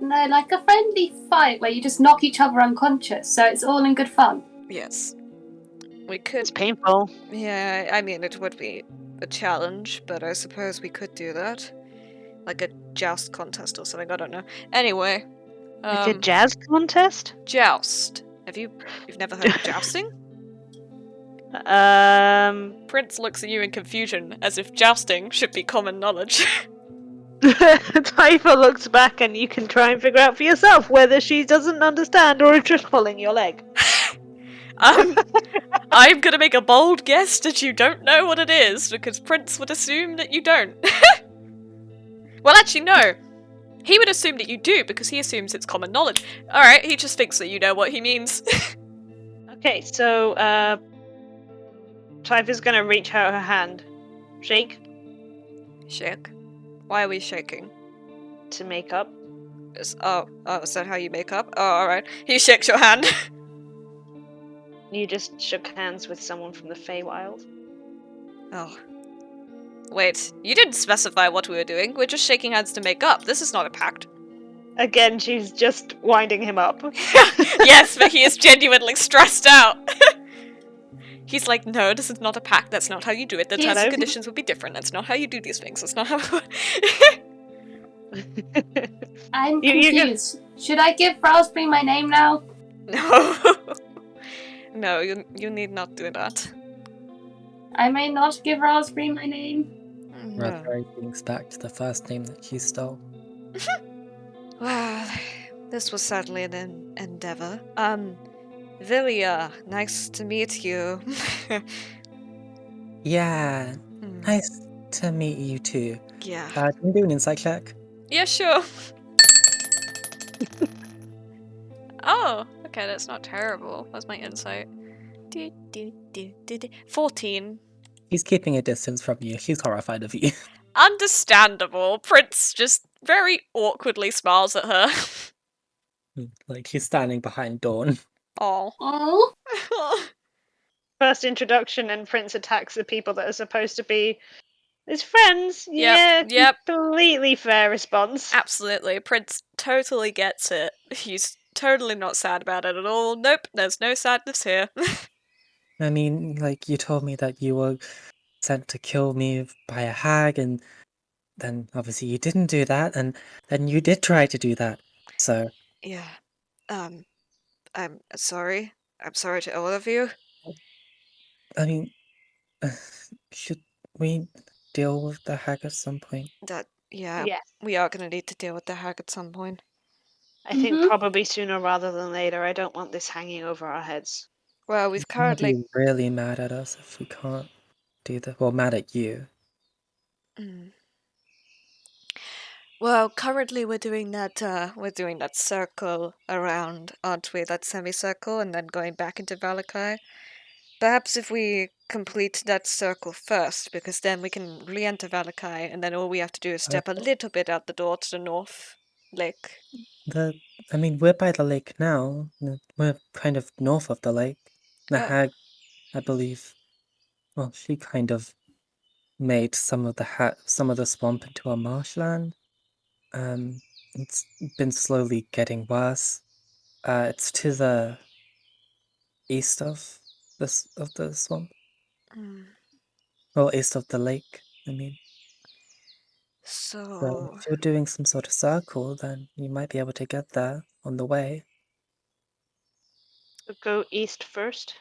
No, like a friendly fight where you just knock each other unconscious, so it's all in good fun. Yes. We could... It's painful. Yeah, I mean, it would be a challenge, but I suppose we could do that. Like a joust contest or something, I don't know. Anyway, It's a jazz contest? Joust. You've never heard of jousting? Prince looks at you in confusion, as if jousting should be common knowledge. Typha looks back and you can try and figure out for yourself whether she doesn't understand or is just pulling your leg. I'm gonna make a bold guess that you don't know what it is, because Prince would assume that you don't. Well, actually, no. He would assume that you do, because he assumes it's common knowledge. Alright, he just thinks that you know what he means. Okay, so, Typha's gonna reach out her hand. Shake. Shake? Why are we shaking? To make up. Is that how you make up? Oh, alright. He shakes your hand. You just shook hands with someone from the Feywild. Oh. Wait, you didn't specify what we were doing. We're just shaking hands to make up. This is not a pact. Again, she's just winding him up. Yes, but he is genuinely stressed out. He's like, no, this is not a pact. That's not how you do it. The terms and conditions would be different. That's not how you do these things. That's not how... I'm confused. Should I give Raspberry my name now? No. No, you need not do that. I may not give Raspberry my name. No. Raspberry thinks back to the first name that she stole. Well, this was certainly an endeavor. Villia, nice to meet you. Yeah, nice to meet you too. Yeah. Can you do an insight check? Yeah, sure. Oh, okay, that's not terrible. That's my insight. 14. He's keeping a distance from you. He's horrified of you. Understandable. Prince just very awkwardly smiles at her. Like he's standing behind Dawn. Oh. Oh. First introduction and Prince attacks the people that are supposed to be his friends. Yep. Completely fair response. Absolutely. Prince totally gets it. He's totally not sad about it at all. Nope, there's no sadness here. I mean, like, you told me that you were sent to kill me by a hag, and then obviously you didn't do that, and then you did try to do that, so... Yeah. I'm sorry. I'm sorry to all of you. I mean, should we deal with the hag at some point? Yeah, Yes. we are gonna need to deal with the hag at some point. I think probably sooner rather than later. I don't want this hanging over our heads. Well, we've currently... Be really mad at us if we can't do that. Well, mad at you. Well, currently we're doing that circle around, aren't we? That semicircle, and then going back into Valakai. Perhaps if we complete that circle first, because then we can re-enter Valakai, and then all we have to do is step a little bit out the door to the north lake. I mean, we're by the lake now. We're kind of north of the lake. The hag, I believe, well, she kind of made some of the swamp into a marshland. It's been slowly getting worse. It's to the east of the swamp. Well, east of the lake, I mean. So if you're doing some sort of circle, then you might be able to get there on the way. So go east first.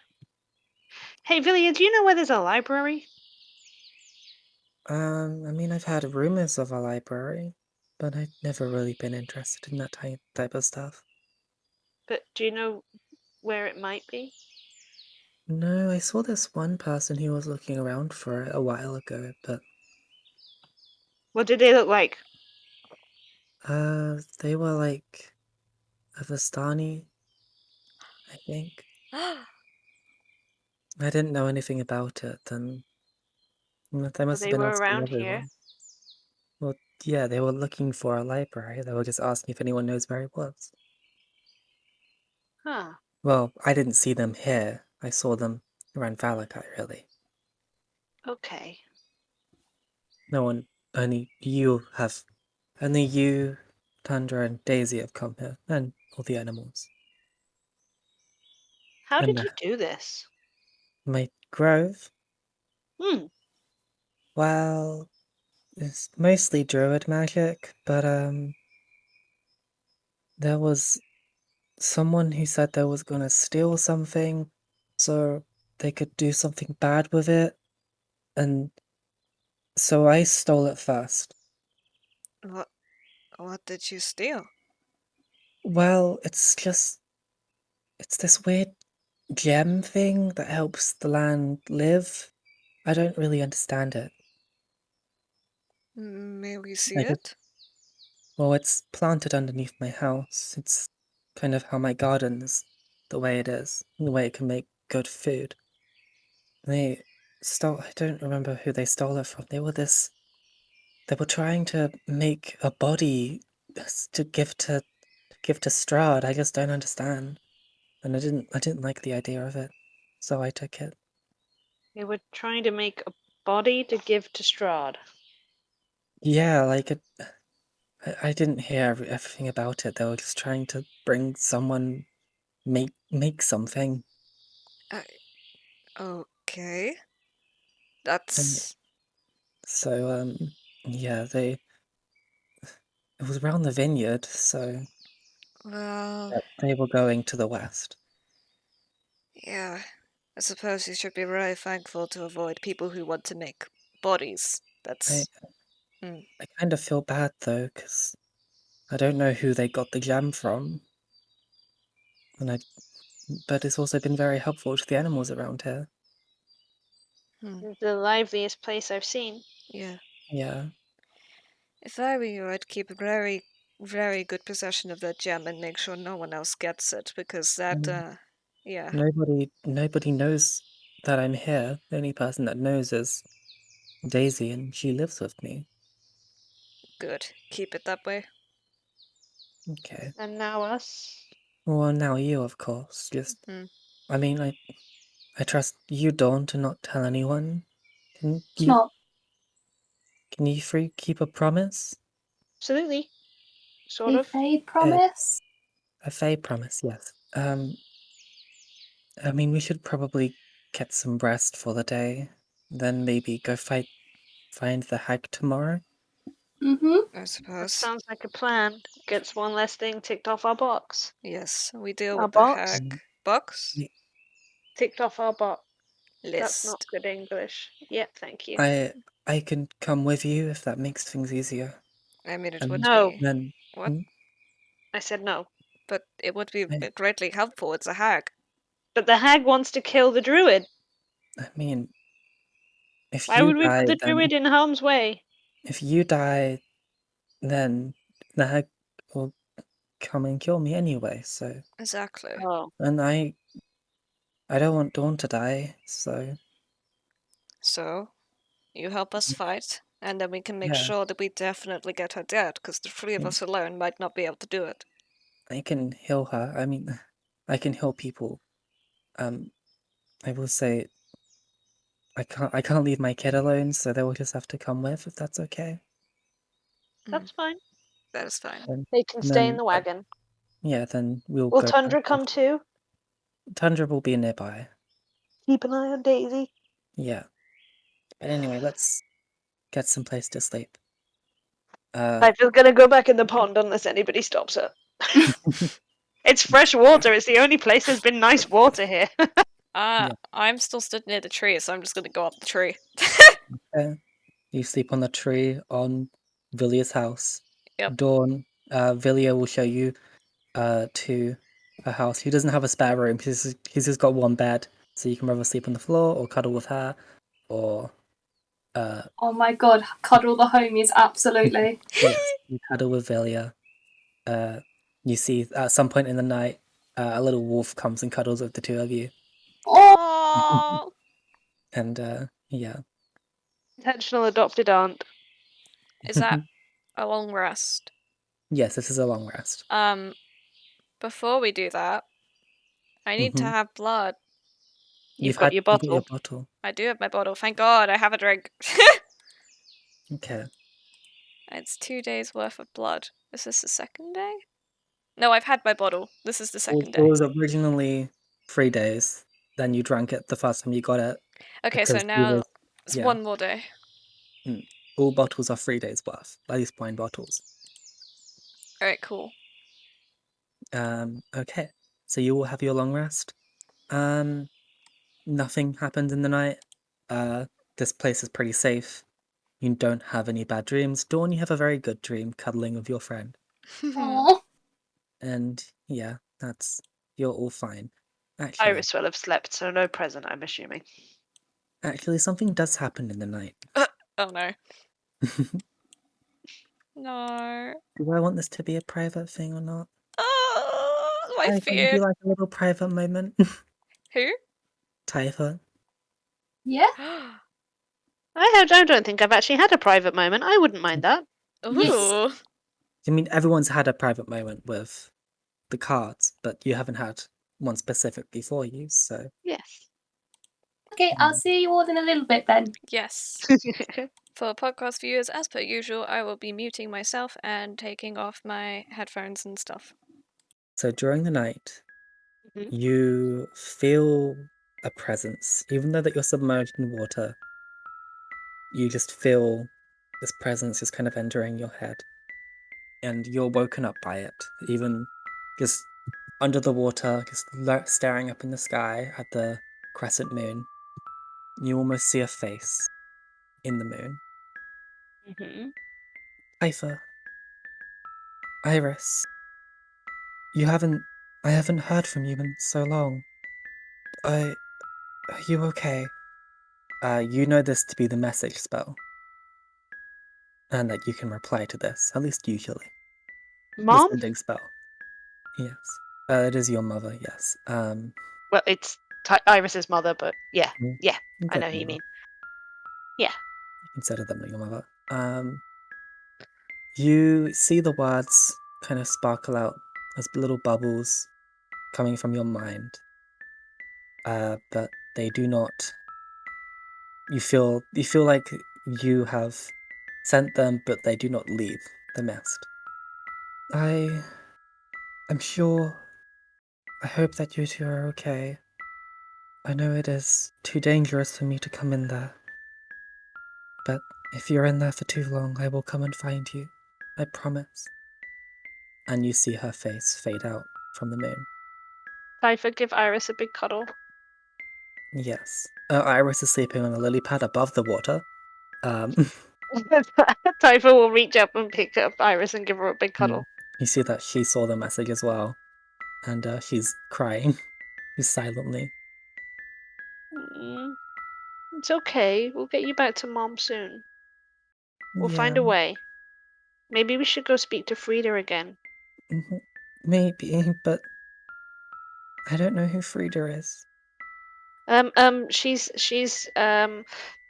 Hey, Villia, do you know where there's a library? I mean, I've had rumors of a library, but I've never really been interested in that type of stuff. But do you know where it might be? No, I saw this one person who was looking around for it a while ago, but... What did they look like? They were like... Avastani, I think. I didn't know anything about it, and... They must have They been were asking around everyone. here. Well, yeah, they were looking for a library. They were just asking if anyone knows where it was. Huh. Well, I didn't see them here. I saw them around Valakai, really. Okay. No one, only you, Tundra, and Daisy have come here, and all the animals. How And did you do this? my grove? Hmm. Well, it's mostly druid magic, but, there was someone who said they was gonna steal something so they could do something bad with it, and so I stole it first. What did you steal? Well, it's this weird gem thing that helps the land live. I don't really understand it. May we see Like it? well, it's planted underneath my house. It's kind of how my garden is the way it is, the way it can make good food. They I don't remember who they stole it from. They were trying to make a body to give to Strahd. I just don't understand. And I didn't like the idea of it. So I took it. They were trying to make a body to give to Strahd. Yeah, like I didn't hear everything about it. They were just trying to bring someone make something. Okay. And That's so yeah, it was around the vineyard, so well, they were going to the west. yeah. I suppose you should be very thankful to avoid people who want to make bodies. I That's mm, I kind of feel bad though, because I don't know who they got the gem from, and but it's also been very helpful to the animals around here. It's the liveliest place I've seen. yeah. Yeah, If I were you, I'd keep a very, very good possession of that gem and make sure no one else gets it because that, yeah, nobody knows that I'm here. The only person that knows is Daisy, and she lives with me. good. Keep it that way. Okay. And now us. Well, now you, of course. Just, Hmm. I mean, I trust you, Dawn, to not tell anyone. Can It's you, not. can you three keep a promise? Absolutely. Sort of. A promise? A Fae promise, yes. I mean, we should probably get some rest for the day, then maybe go find the hag tomorrow. Mm-hmm. I That suppose. sounds like a plan. Gets one less thing ticked off our box. Yes, we deal Our with the box? hag box Y- Ticked off our box. That's not list. good English. Yep, thank you. I can come with you if that makes things easier. I mean, it would And No. be. then, What? I said no. But it would be I, greatly helpful. It's a hag. But the hag wants to kill the druid. I mean, if Why you would we put die, the then druid in harm's way? if you die, then the hag will come and kill me anyway. So, Exactly. Oh. and I don't want Dawn to die. So, So, you help us fight, and then we can make yeah, sure that we definitely get her dead, because the three of yeah, us alone might not be able to do it. I can heal her. I mean, I can heal people. I will say I can't leave my kid alone, so they will just have to come with if that's okay. That's fine. That is fine. Then, They can stay in the wagon. yeah, then we'll Will go back. Tundra come too? Tundra will be nearby. Keep an eye on Daisy. Yeah. But anyway, let's get some place to sleep. I'm just gonna go back in the pond unless anybody stops her. It's fresh water. It's the only place there's been nice water here. Yeah. I'm still stood near the tree, so I'm just gonna go up the tree. You sleep on the tree on Villia's house. Yep. Dawn, Villia will show you to her house. He doesn't have a spare room. He's just got one bed, so you can either sleep on the floor or cuddle with her, or Oh my god, cuddle the homies, absolutely. yes, you cuddle with Villia. You see at some point in the night, a little wolf comes and cuddles with the two of you, Oh, and yeah. Intentional adopted aunt. is that a long rest? Yes, this is a long rest. Before we do that, I need to Mhm. have blood. You've got your You've got your bottle. bottle. I do have my bottle. Thank God, I have a drink. Okay. It's 2 days worth of blood. Is this the second day? No, I've had my bottle. This is the second It day. was originally 3 days. Then you drank it the first time you got it. Okay, so Because you now were, it's yeah. one more day. All bottles are 3 days worth. At least wine bottles. Alright, cool. Okay. So you all have your long rest. Nothing happened in the night. This place is pretty safe. You don't have any bad dreams. Dawn, you have a very good dream cuddling with your friend. Aw. And yeah, you're all fine. Actually, Iris will have slept, so no present, I'm assuming. something does happen in the night. Oh no. No. Do I want this to be a private thing or not? Oh, my Typha, would fear. you like a little private moment? Who? Typha. Yeah? I don't think I've actually had a private moment. I wouldn't mind that. Yes. Ooh. I mean, everyone's had a private moment with the cards, but you haven't had one specifically for you, so. Yes. Okay, I'll see you all in a little bit then. Yes. For podcast viewers, as per usual, I will be muting myself and taking off my headphones and stuff. So during the night, Mhm. you feel a presence. Even though that you're submerged in water, you just feel this presence just kind of entering your head. And you're woken up by it, even just under the water, just staring up in the sky at the crescent moon. You almost see a face in the moon. Mhm. Typha. Iris. I haven't heard from you in so long. Are you okay? You know this to be the message spell. And that you can reply to this, at least usually. The Mom? sending spell. Yes. It is your mother, yes. Well, it's Iris's mother, but yeah, Mm, yeah, I good know who you mother. mean. Yeah. You consider them your mother. You see the words kind of sparkle out as little bubbles coming from your mind. But they do not. You feel like you have sent them, but they do not leave the nest. I'm sure. I hope that you two are okay. I know it is too dangerous for me to come in there. But if you're in there for too long, I will come and find you. I promise. And you see her face fade out from the moon. Typha, give Iris a big cuddle. Yes. Iris is sleeping on a lily pad above the water. Typha will reach up and pick up Iris and give her a big cuddle. You see that she saw the message as well. And she's crying. She's silently. Mm, it's okay. We'll get you back to Mom soon. We'll find Yeah. a way. Maybe we should go speak to Frida again. Maybe, but I don't know who Frida is. She's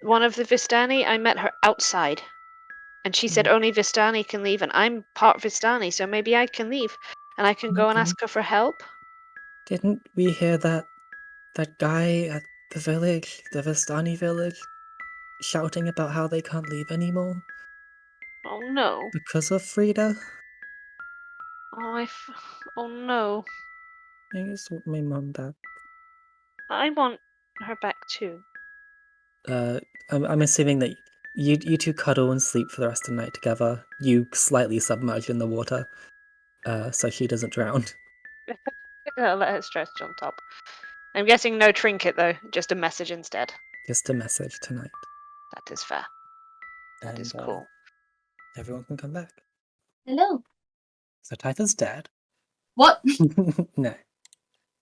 one of the Vistani. I met her outside, and she said only Vistani can leave, and I'm part Vistani, so maybe I can leave, and I can go and ask her for help. Didn't we hear that guy at the village, the Vistani village, shouting about how they can't leave anymore Oh no! because of Frida? Oh no! I just want my mum back. I want her back too. I'm assuming that you two cuddle and sleep for the rest of the night together. You slightly submerged in the water, so she doesn't drown. I'll let her stretch on top. I'm guessing no trinket though, just a message instead. Just a message tonight. That is fair. That is And cool. everyone can come back. Hello. So Typha's dead. What? No,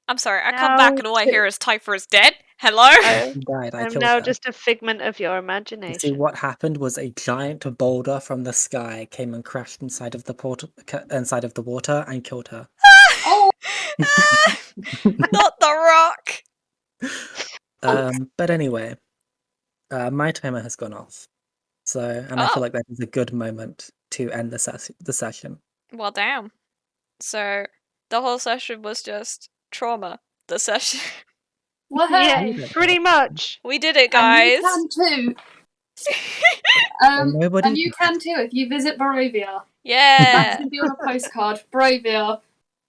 I'm sorry, I come back and all I hear is Typha is dead. Hello? she died. I I'm killed now her. just a figment of your You imagination. see, what happened was a giant boulder from the sky came and crashed inside of the inside of the water and killed her. Oh, Not the rock! But anyway, my timer has gone off. So, and I feel Oh. like that is a good moment to end the session. Well, damn. So, the whole session was just trauma. The session. what? Yeah, pretty much. We did it, And you guys! can too. Nobody And you can too if you visit Barovia. That Yeah! should be on a postcard. Barovia,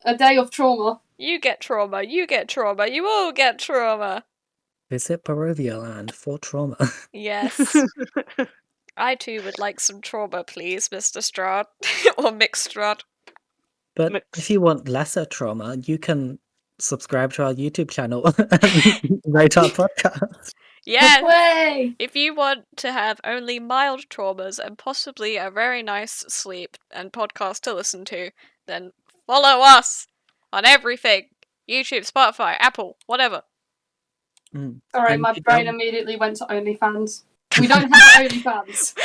a day of trauma. You get trauma, you get trauma, you all get trauma! visit Barovia Land for trauma. Yes. I too would like some trauma, please, Mr. Strahd. Or Mick Strahd. But Mix. if you want lesser trauma, you can subscribe to our YouTube channel and rate our podcast. Yeah, Way! if you want to have only mild traumas and possibly a very nice sleep and podcast to listen to, then follow us on everything. YouTube, Spotify, Apple, whatever. Sorry, And my you brain don't- immediately went to OnlyFans. We don't have OnlyFans.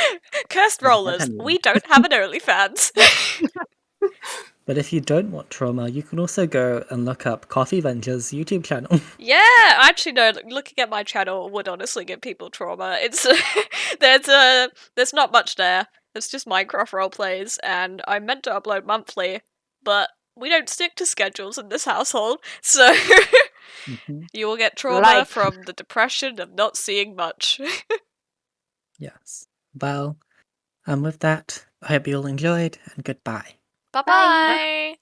Cursed Yeah, rollers, definitely. we don't have an OnlyFans. But if you don't want trauma, you can also go and look up Coffee Venture's YouTube channel. Yeah, actually no, looking at my channel would honestly give people trauma. It's there's not much there. It's just Minecraft roleplays, and I'm meant to upload monthly, but we don't stick to schedules in this household, so Mhm. you will get trauma Life. from the depression of not seeing much. Yes. Well, and with that, I hope you all enjoyed, and goodbye. Bye bye.